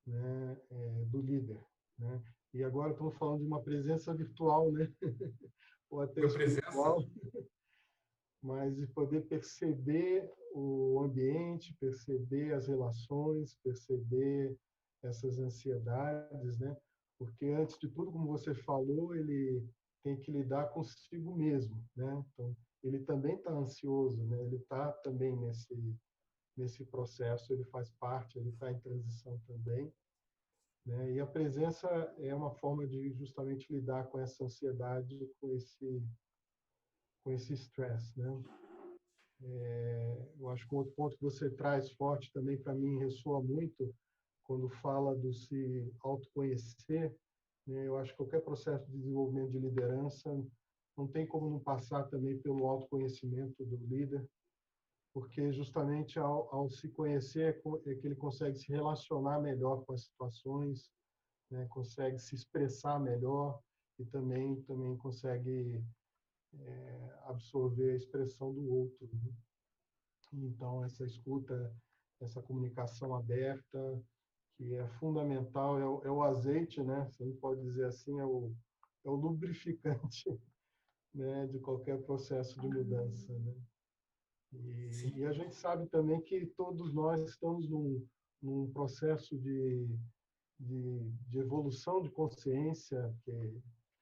né, do líder, né? E agora estamos falando de uma presença virtual, né? Ou até espiritual, mas de poder perceber o ambiente, perceber as relações, perceber essas ansiedades, né? Porque antes de tudo, como você falou, ele tem que lidar consigo mesmo, né? Então, ele também está ansioso, né? Ele está também nesse processo, ele faz parte, ele está em transição também, né? E a presença é uma forma de justamente lidar com essa ansiedade, com esse estresse, né? Eu acho que um outro ponto que você traz forte também para mim ressoa muito quando fala do se autoconhecer, né? Eu acho que qualquer processo de desenvolvimento de liderança não tem como não passar também pelo autoconhecimento do líder, porque justamente ao se conhecer é que ele consegue se relacionar melhor com as situações, né? Consegue se expressar melhor e também consegue absorver a expressão do outro, né? Então, essa escuta, essa comunicação aberta, que é fundamental, é o azeite, né? Você não pode dizer assim, é o lubrificante, né, de qualquer processo de mudança, né? E a gente sabe também que todos nós estamos num processo de evolução de consciência,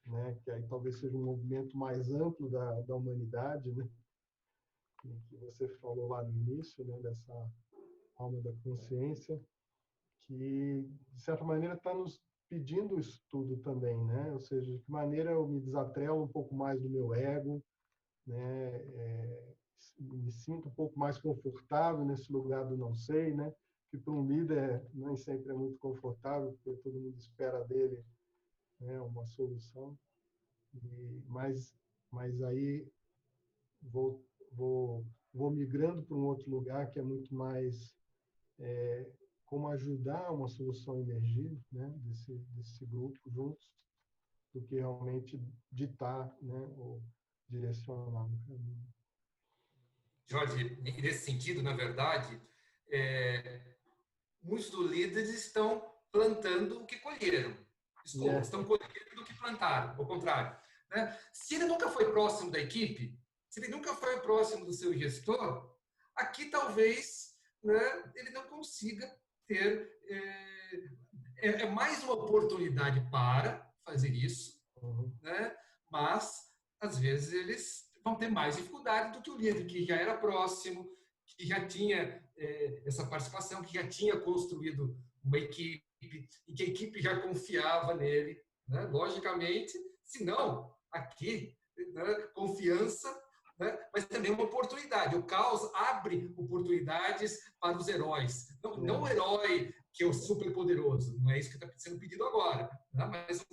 né, que aí talvez seja um movimento mais amplo da humanidade, né? Que você falou lá no início, né, dessa alma da consciência, que, de certa maneira, está nos pedindo isso tudo também, né? Ou seja, de que maneira eu me desatrelo um pouco mais do meu ego, né? Me sinto um pouco mais confortável nesse lugar do não sei, né? Que para um líder nem sempre é muito confortável, porque todo mundo espera dele, né, uma solução. Mas aí vou, vou migrando para um outro lugar que é muito mais como ajudar uma solução a emergir, né, desse grupo juntos, do que realmente ditar, né, ou direcionar um caminho. Jorge, nesse sentido, na verdade, muitos dos líderes estão plantando o que colheram. Estão colhendo o que plantaram, ao contrário. Né? Se ele nunca foi próximo da equipe, se ele nunca foi próximo do seu gestor, aqui talvez, né, ele não consiga ter... É mais uma oportunidade para fazer isso, né? Mas, às vezes, eles vão ter mais dificuldade do que o líder, que já era próximo, que já tinha essa participação, que já tinha construído uma equipe, e que a equipe já confiava nele. Né? Logicamente, se não, aqui, né, confiança, né, mas também uma oportunidade. O caos abre oportunidades para os heróis. Não o herói que é o super poderoso, não é isso que está sendo pedido agora, né? Mas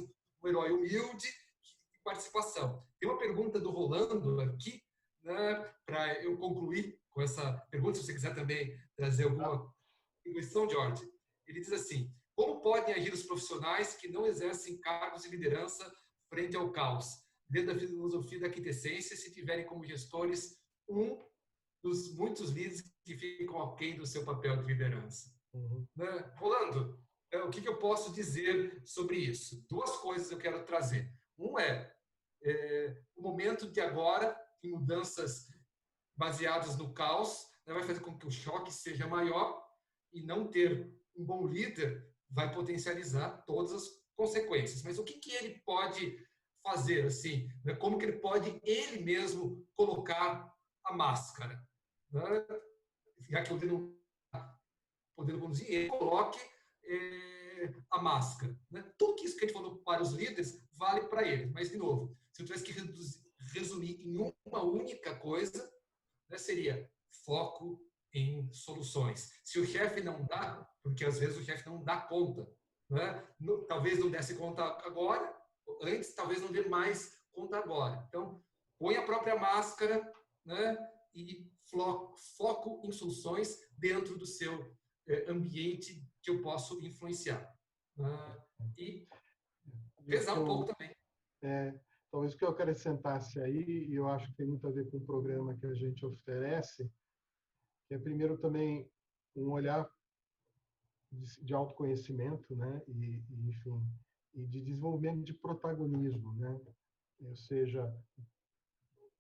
um herói humilde de participação. Tem uma pergunta do Rolando aqui, né, para eu concluir com essa pergunta, se você quiser também trazer alguma contribuição, Jorge. Ele diz assim: como podem agir os profissionais que não exercem cargos de liderança frente ao caos, dentro da filosofia da quintessência, se tiverem como gestores um dos muitos líderes que ficam aquém do seu papel de liderança. Né? Rolando, o que eu posso dizer sobre isso? Duas coisas eu quero trazer. Um o momento de agora, em mudanças baseadas no caos, né, vai fazer com que o choque seja maior, e não ter um bom líder vai potencializar todas as consequências. Mas o que ele pode fazer, assim, né? Como que ele pode ele mesmo colocar a máscara, né? Já que eu podendo conduzir, ele coloque a máscara, né? Tudo isso que a gente falou para os líderes vale para eles. Mas, de novo, se eu tivesse que resumir em uma única coisa, né, seria foco em soluções. Se o chefe não dá, porque às vezes o chefe não dá conta, né? Talvez não desse conta agora, antes talvez não dê mais conta agora. Então, põe a própria máscara, né? E foco em soluções dentro do seu ambiente que eu posso influenciar. E pesar um pouco também. Talvez o que eu acrescentasse aí, e eu acho que tem muito a ver com o programa que a gente oferece, é primeiro também um olhar de autoconhecimento, né? Enfim, e de desenvolvimento de protagonismo, né? Ou seja,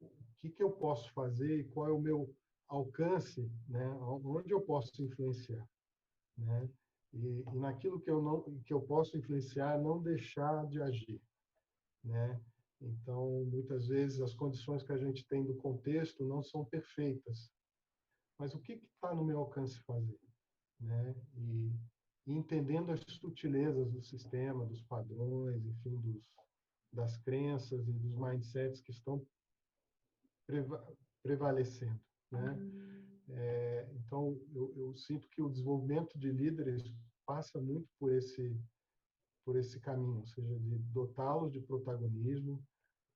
o que eu posso fazer e qual é o meu alcance, né? Onde eu posso influenciar, né? E naquilo que eu posso influenciar, não deixar de agir, né? Então, muitas vezes as condições que a gente tem do contexto não são perfeitas, mas o que está no meu alcance fazer, né? E entendendo as sutilezas do sistema, dos padrões, enfim, das crenças e dos mindsets que estão prevalecendo, né? Então, eu sinto que o desenvolvimento de líderes passa muito por esse caminho, ou seja, de dotá-los de protagonismo,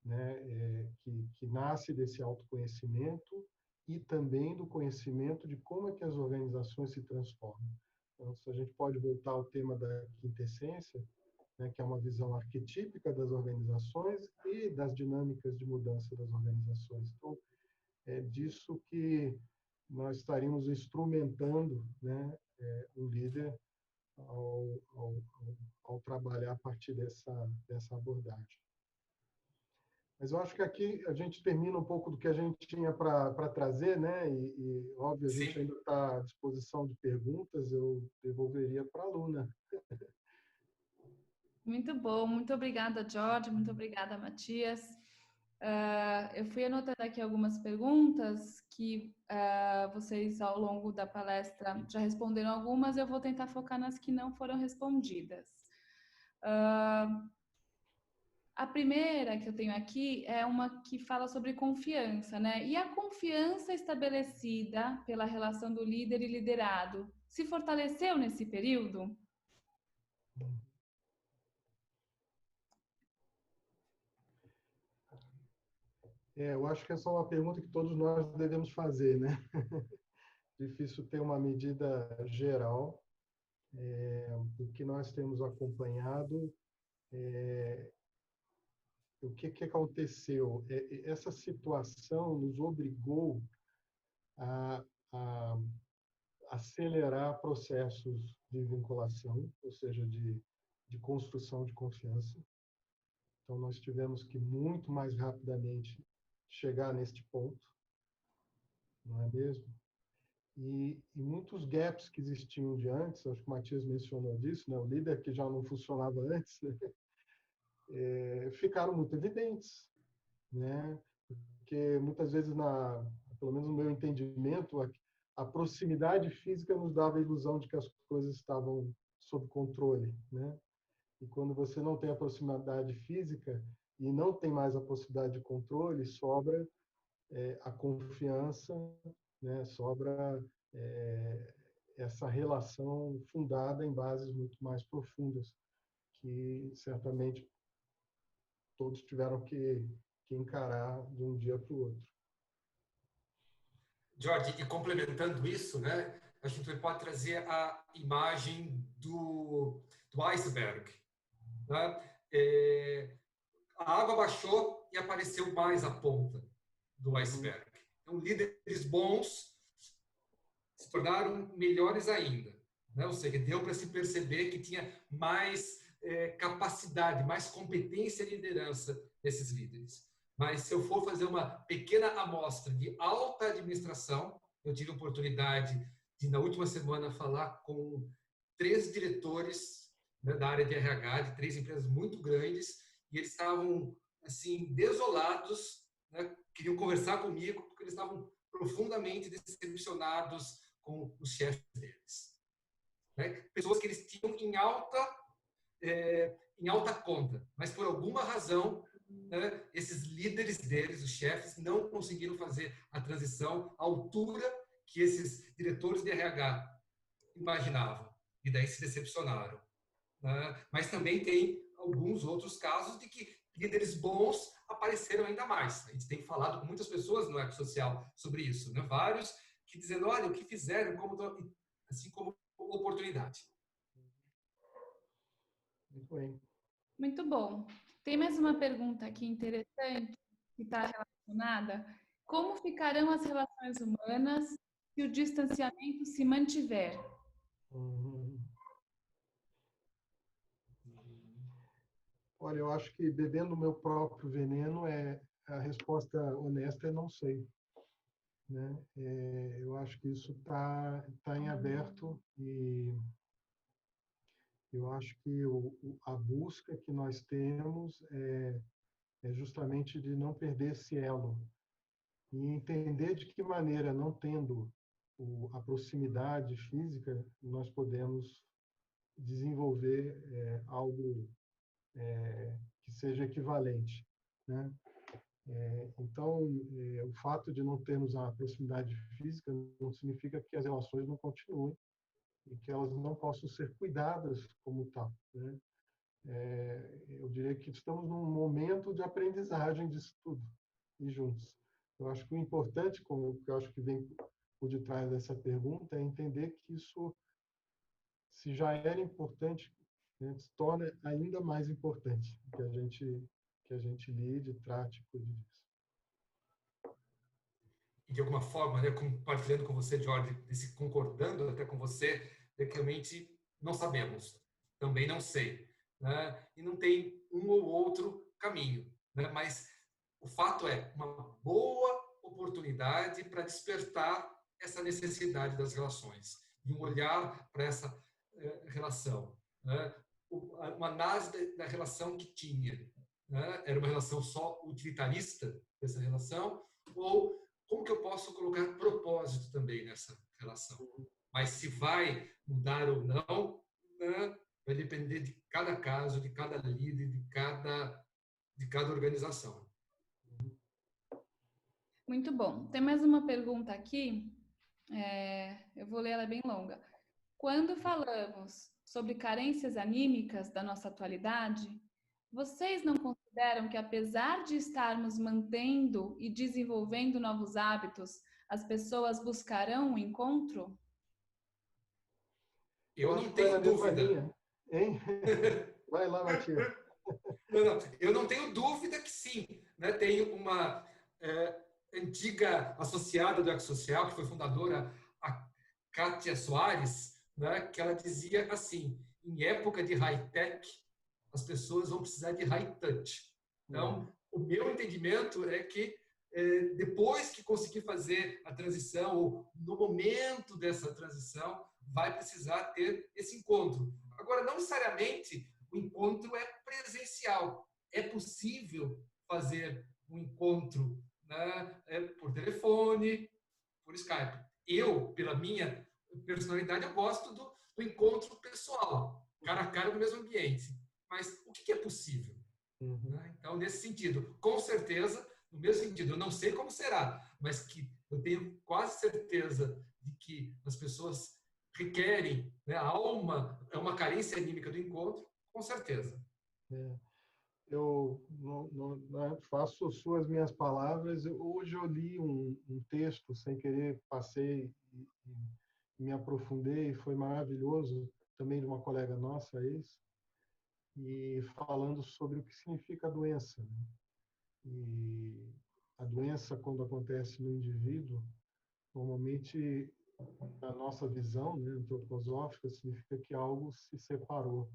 né? Que nasce desse autoconhecimento e também do conhecimento de como é que as organizações se transformam. Então, se a gente pode voltar ao tema da quintessência, né, que é uma visão arquetípica das organizações e das dinâmicas de mudança das organizações. Então, é disso que nós estaríamos instrumentando, né, o líder ao trabalhar a partir dessa abordagem. Mas eu acho que aqui a gente termina um pouco do que a gente tinha para trazer, né? E óbvio, a Sim. gente ainda está à disposição de perguntas, eu devolveria para a Luna. Muito bom, muito obrigada, Jorge, muito obrigada, Matias. Eu fui anotando aqui algumas perguntas que vocês, ao longo da palestra, já responderam algumas, eu vou tentar focar nas que não foram respondidas. A primeira que eu tenho aqui é uma que fala sobre confiança, né? E a confiança estabelecida pela relação do líder e liderado se fortaleceu nesse período? Eu acho que essa é uma pergunta que todos nós devemos fazer, né? Difícil ter uma medida geral. O que nós temos acompanhado, o que aconteceu? Essa situação nos obrigou a acelerar processos de vinculação, ou seja, de construção de confiança. Então, nós tivemos que muito mais rapidamente chegar neste ponto, não é mesmo? E muitos gaps que existiam de antes, acho que o Matias mencionou disso, né? O líder que já não funcionava antes, né? Ficaram muito evidentes, né? Porque muitas vezes, pelo menos no meu entendimento, a proximidade física nos dava a ilusão de que as coisas estavam sob controle, né? E quando você não tem a proximidade física e não tem mais a possibilidade de controle, sobra a confiança, né? Sobra essa relação fundada em bases muito mais profundas, que certamente todos tiveram que encarar de um dia para o outro. Jorge, e complementando isso, né, a gente pode trazer a imagem do iceberg. Né? a água baixou e apareceu mais a ponta do iceberg. Então, líderes bons se tornaram melhores ainda, né? Ou seja, deu para se perceber que tinha mais capacidade, mais competência e liderança desses líderes. Mas se eu for fazer uma pequena amostra de alta administração, eu tive a oportunidade de, na última semana, falar com 3 diretores, né, da área de RH, de 3 empresas muito grandes, e eles estavam, assim, desolados, né? Queriam conversar comigo, porque eles estavam profundamente decepcionados com os chefes deles. Né? Pessoas que eles tinham em alta conta, mas por alguma razão, né, esses líderes deles, os chefes, não conseguiram fazer a transição à altura que esses diretores de RH imaginavam, e daí se decepcionaram. Né? Mas também tem alguns outros casos de que líderes bons apareceram ainda mais. A gente tem falado com muitas pessoas no ecossocial sobre isso, né? Vários que dizendo, olha, o que fizeram, assim como oportunidade. Muito bem. Muito bom. Tem mais uma pergunta aqui interessante que está relacionada. Como ficarão as relações humanas se o distanciamento se mantiver? Uhum. Olha, eu acho que bebendo o meu próprio veneno a resposta honesta é não sei, né? Eu acho que isso tá em aberto e eu acho que a busca que nós temos é justamente de não perder esse elo e entender de que maneira, não tendo a proximidade física, nós podemos desenvolver algo que seja equivalente, né? Então, o fato de não termos a proximidade física não significa que as relações não continuem e que elas não possam ser cuidadas como tal, né? Eu diria que estamos num momento de aprendizagem disso tudo e juntos. Eu acho que o importante, como eu acho que vem por detrás dessa pergunta, é entender que isso, se já era importante, né, se torna ainda mais importante que a gente lide, trate e cuide disso. E de alguma forma, né, compartilhando com você, Jorge, concordando até com você, é que realmente não sabemos, também não sei, né? E não tem um ou outro caminho, né? Mas o fato é uma boa oportunidade para despertar essa necessidade das relações, de um olhar para essa relação, né? Uma análise da relação que tinha, né? Era uma relação só utilitarista dessa relação, ou como que eu posso colocar propósito também nessa relação? Mas se vai mudar ou não, né, vai depender de cada caso, de cada líder, de cada organização. Muito bom. Tem mais uma pergunta aqui. Eu vou ler, ela é bem longa. Quando falamos sobre carências anímicas da nossa atualidade, vocês não consideram que, apesar de estarmos mantendo e desenvolvendo novos hábitos, as pessoas buscarão o encontro? Eu acho não que vai na tenho mesma dúvida. linha, hein? Vai lá, Matias. Não, eu não tenho dúvida que sim. Né? Tem uma antiga associada do Ecosocial, que foi fundadora, a Kátia Soares, né? Que ela dizia assim, em época de high-tech, as pessoas vão precisar de high-touch. Então, o meu entendimento é que depois que conseguir fazer a transição, ou no momento dessa transição, vai precisar ter esse encontro. Agora, não necessariamente o encontro é presencial. É possível fazer um encontro, né, por telefone, por Skype. Eu, pela minha personalidade, eu gosto do encontro pessoal, cara a cara no mesmo ambiente. Mas o que é possível? Né? Então, nesse sentido, com certeza, no meu sentido, eu não sei como será, mas que eu tenho quase certeza de que as pessoas requerem, né, a alma é uma carência anímica do encontro, com certeza. Eu não faço suas minhas palavras. Hoje eu li um texto sem querer, passei e me aprofundei, foi maravilhoso, também de uma colega nossa, ex, e falando sobre o que significa a doença, né? E a doença, quando acontece no indivíduo, normalmente, na nossa visão, né, antroposófica, significa que algo se separou,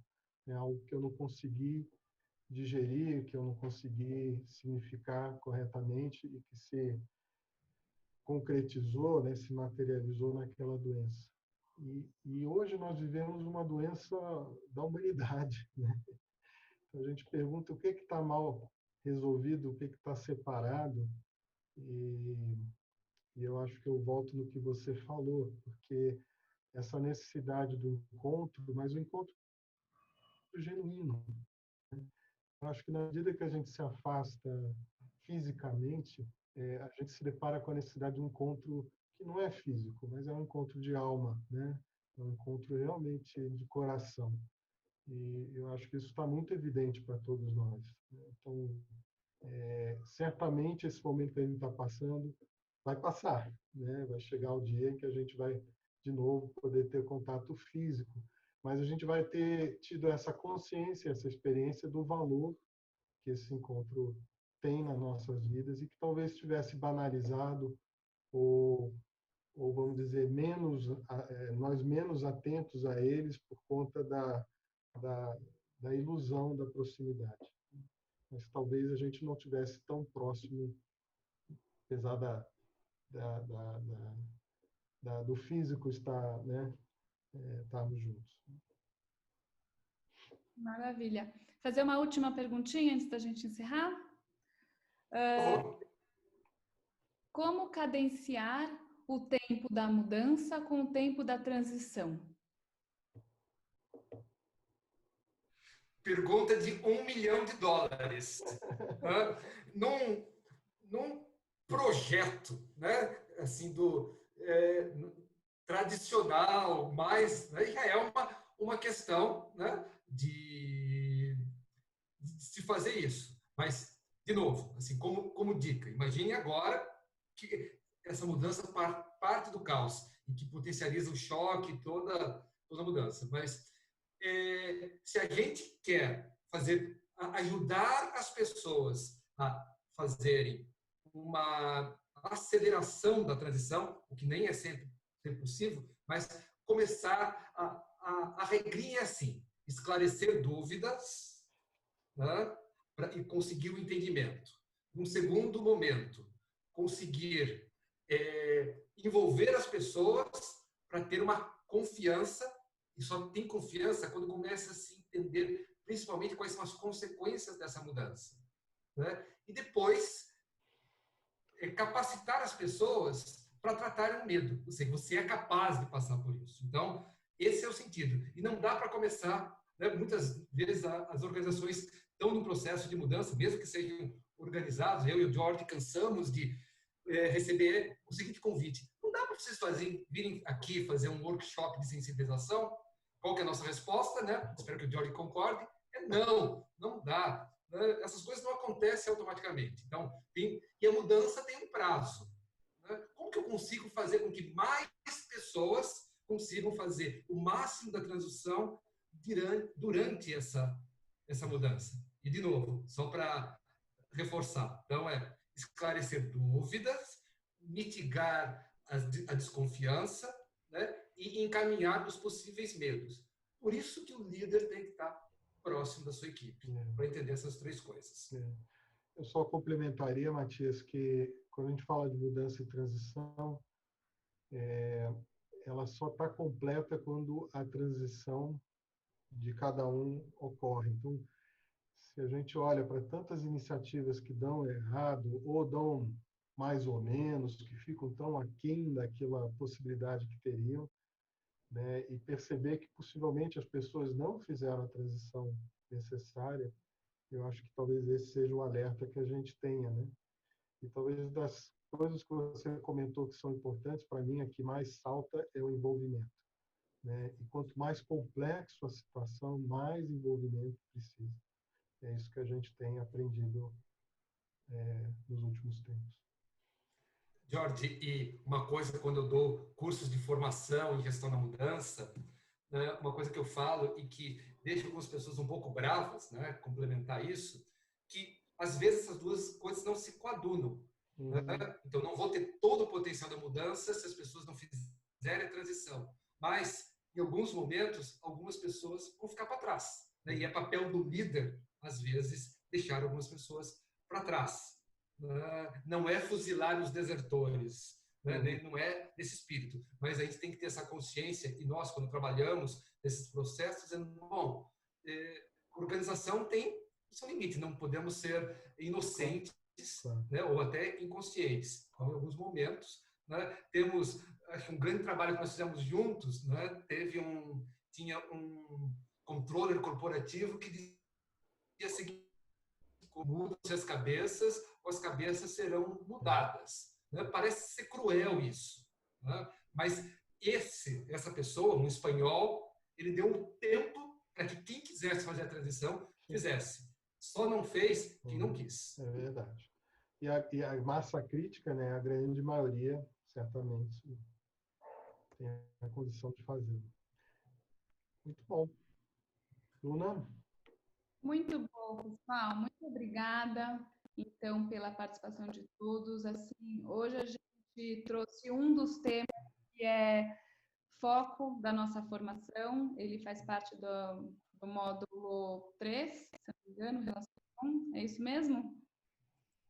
é algo que eu não consegui digerir, que eu não consegui significar corretamente e que se concretizou, né, se materializou naquela doença. E hoje nós vivemos uma doença da humanidade, né? Então a gente pergunta o que está mal resolvido, o que está separado, e, e eu acho que eu volto no que você falou, porque essa necessidade do encontro, mas o encontro genuíno. Eu acho que na medida que a gente se afasta fisicamente, a gente se depara com a necessidade de um encontro que não é físico, mas é um encontro de alma, né? É um encontro realmente de coração. E eu acho que isso está muito evidente para todos nós, né? Então, certamente esse momento que a gente está passando vai passar, né? Vai chegar o dia em que a gente vai de novo poder ter contato físico, mas a gente vai ter tido essa consciência, essa experiência do valor que esse encontro tem nas nossas vidas e que talvez tivesse banalizado ou, ou vamos dizer nós menos atentos a eles por conta da, da ilusão da proximidade. Mas talvez a gente não tivesse tão próximo, apesar da, da, do físico estar, né, estarmos juntos. Maravilha. Fazer uma última perguntinha antes da gente encerrar? Como cadenciar o tempo da mudança com o tempo da transição? Pergunta de $1 milhão. Num projeto, né, assim, tradicional, mas, né, já é uma questão, né, de se fazer isso. Mas, de novo, assim, como dica, imagine agora que essa mudança parte do caos e que potencializa o choque, toda a mudança. Mas se a gente quer ajudar as pessoas a fazerem uma aceleração da transição, o que nem é sempre possível, mas começar a regrinha assim, esclarecer dúvidas, né, e conseguir o entendimento. Num segundo momento, conseguir envolver as pessoas para ter uma confiança, e só tem confiança quando começa a se entender principalmente quais são as consequências dessa mudança, né? E depois capacitar as pessoas para tratarem o medo, ou seja, você é capaz de passar por isso. Então, esse é o sentido. E não dá para começar, né? Muitas vezes as organizações estão no processo de mudança, mesmo que sejam organizados. Eu e o George cansamos de receber o seguinte convite: não dá para vocês virem aqui fazer um workshop de sensibilização? Qual que é a nossa resposta, né? Espero que o George concorde. Não dá. Essas coisas não acontecem automaticamente. Então, e a mudança tem um prazo, né? Como que eu consigo fazer com que mais pessoas consigam fazer o máximo da transição durante essa mudança? E, de novo, só para reforçar. Então, esclarecer dúvidas, mitigar a desconfiança, né, e encaminhar os possíveis medos. Por isso que o líder tem que estar próximo da sua equipe, para entender essas três coisas. Eu só complementaria, Matias, que quando a gente fala de mudança e transição, ela só está completa quando a transição de cada um ocorre. Então, se a gente olha para tantas iniciativas que dão errado ou dão mais ou menos, que ficam tão aquém daquela possibilidade que teriam, né, e perceber que possivelmente as pessoas não fizeram a transição necessária, eu acho que talvez esse seja o alerta que a gente tenha, né? E talvez das coisas que você comentou que são importantes, para mim, a que mais salta é o envolvimento, né? E quanto mais complexo a situação, mais envolvimento precisa. É isso que a gente tem aprendido nos últimos tempos. Jorge, e uma coisa, quando eu dou cursos de formação em gestão da mudança, né, uma coisa que eu falo e que deixa algumas pessoas um pouco bravas, né, complementar isso, que às vezes essas duas coisas não se coadunam. Né? Então, não vou ter todo o potencial da mudança se as pessoas não fizerem a transição. Mas, em alguns momentos, algumas pessoas vão ficar para trás. Né? E é papel do líder, às vezes, deixar algumas pessoas para trás. Não é fuzilar os desertores, né? Não é desse espírito. Mas a gente tem que ter essa consciência, e nós, quando trabalhamos nesses processos, dizendo, bom, organização tem o seu limite, não podemos ser inocentes, né, ou até inconscientes. Então, em alguns momentos, né, temos, acho que um grande trabalho que nós fizemos juntos, né, tinha um controller corporativo que dizia o seguinte: mudam-se as cabeças, ou as cabeças serão mudadas. Né? Parece ser cruel isso, né? Mas essa pessoa, um espanhol, ele deu um tempo para que quem quisesse fazer a transição fizesse. Só não fez quem não quis. É verdade. E a massa crítica, né, a grande maioria, certamente, tem a condição de fazer. Muito bom. Luna? Muito bom, pessoal. Muito obrigada, então, pela participação de todos. Assim, hoje a gente trouxe um dos temas que é foco da nossa formação. Ele faz parte do módulo 3, se não me engano, relação, é isso mesmo?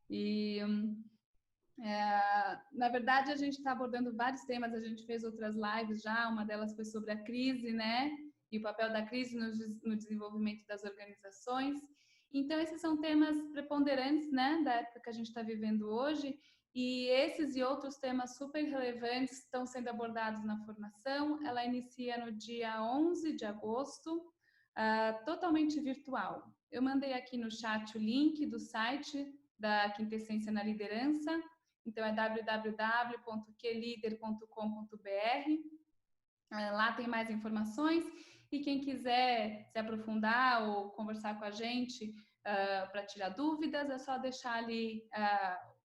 E, na verdade, a gente está abordando vários temas, a gente fez outras lives já, uma delas foi sobre a crise, né? E o papel da crise no desenvolvimento das organizações. Então, esses são temas preponderantes, né, da época que a gente está vivendo hoje, e esses e outros temas super relevantes estão sendo abordados na formação. Ela inicia no dia 11 de agosto, totalmente virtual. Eu mandei aqui no chat o link do site da Quintessência na Liderança, então é www.quelider.com.br. Lá tem mais informações, e quem quiser se aprofundar ou conversar com a gente para tirar dúvidas, é só deixar ali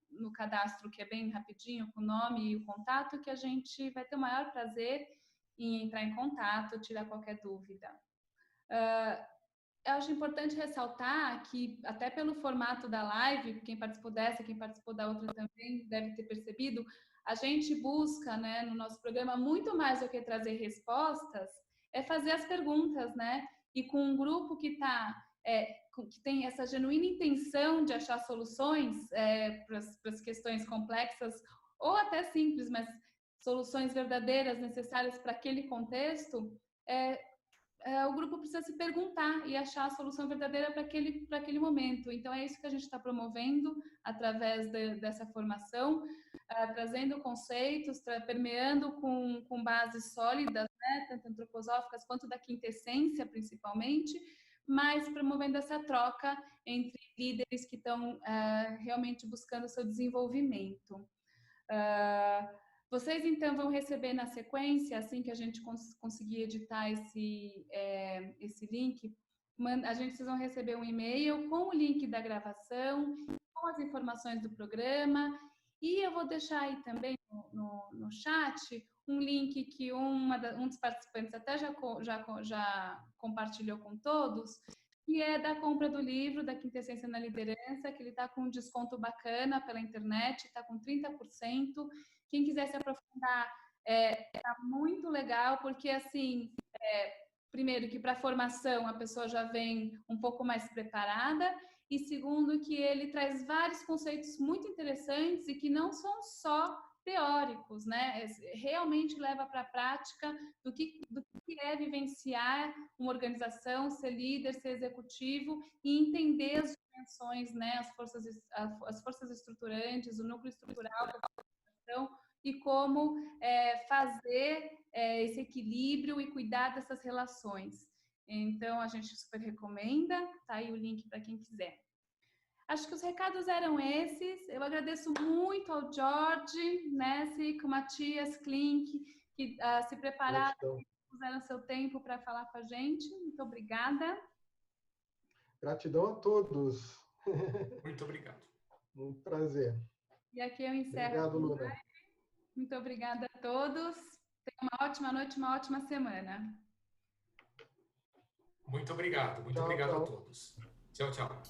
no cadastro, que é bem rapidinho, com o nome e o contato, que a gente vai ter o maior prazer em entrar em contato, tirar qualquer dúvida. Eu acho importante ressaltar que, até pelo formato da live, quem participou dessa, quem participou da outra também deve ter percebido, a gente busca, né, no nosso programa, muito mais do que trazer respostas, é fazer as perguntas, né? E com um grupo que tem essa genuína intenção de achar soluções para as questões complexas, ou até simples, mas soluções verdadeiras, necessárias para aquele contexto, o grupo precisa se perguntar e achar a solução verdadeira para aquele momento. Então, é isso que a gente está promovendo através dessa formação, trazendo conceitos, permeando com bases sólidas, né, tanto antroposóficas quanto da quintessência, principalmente, mas promovendo essa troca entre líderes que estão realmente buscando o seu desenvolvimento. Vocês, então, vão receber na sequência, assim que a gente conseguir editar esse link, vocês vão receber um e-mail com o link da gravação, com as informações do programa, e eu vou deixar aí também no chat um link que um dos participantes até já compartilhou com todos, que é da compra do livro da Quintessência na Liderança, que ele está com um desconto bacana pela internet, está com 30%. Quem quiser se aprofundar, está muito legal, porque, assim, primeiro, que para a formação a pessoa já vem um pouco mais preparada, e segundo, que ele traz vários conceitos muito interessantes e que não são só teóricos, né? Realmente leva para a prática do que é vivenciar uma organização, ser líder, ser executivo e entender as dimensões, né? As forças estruturantes, o núcleo estrutural da organização e como fazer esse equilíbrio e cuidar dessas relações. Então, a gente super recomenda, tá aí o link para quem quiser. Acho que os recados eram esses. Eu agradeço muito ao Jorge, Nessic, Matias, Klink, que se prepararam e usaram seu tempo para falar com a gente. Muito obrigada. Gratidão a todos. Muito obrigado. Um prazer. E aqui eu encerro. Obrigado, Luna. Muito obrigada a todos. Tenham uma ótima noite, uma ótima semana. Muito obrigado. Muito Tchau, obrigado tchau. a todos. Tchau, tchau.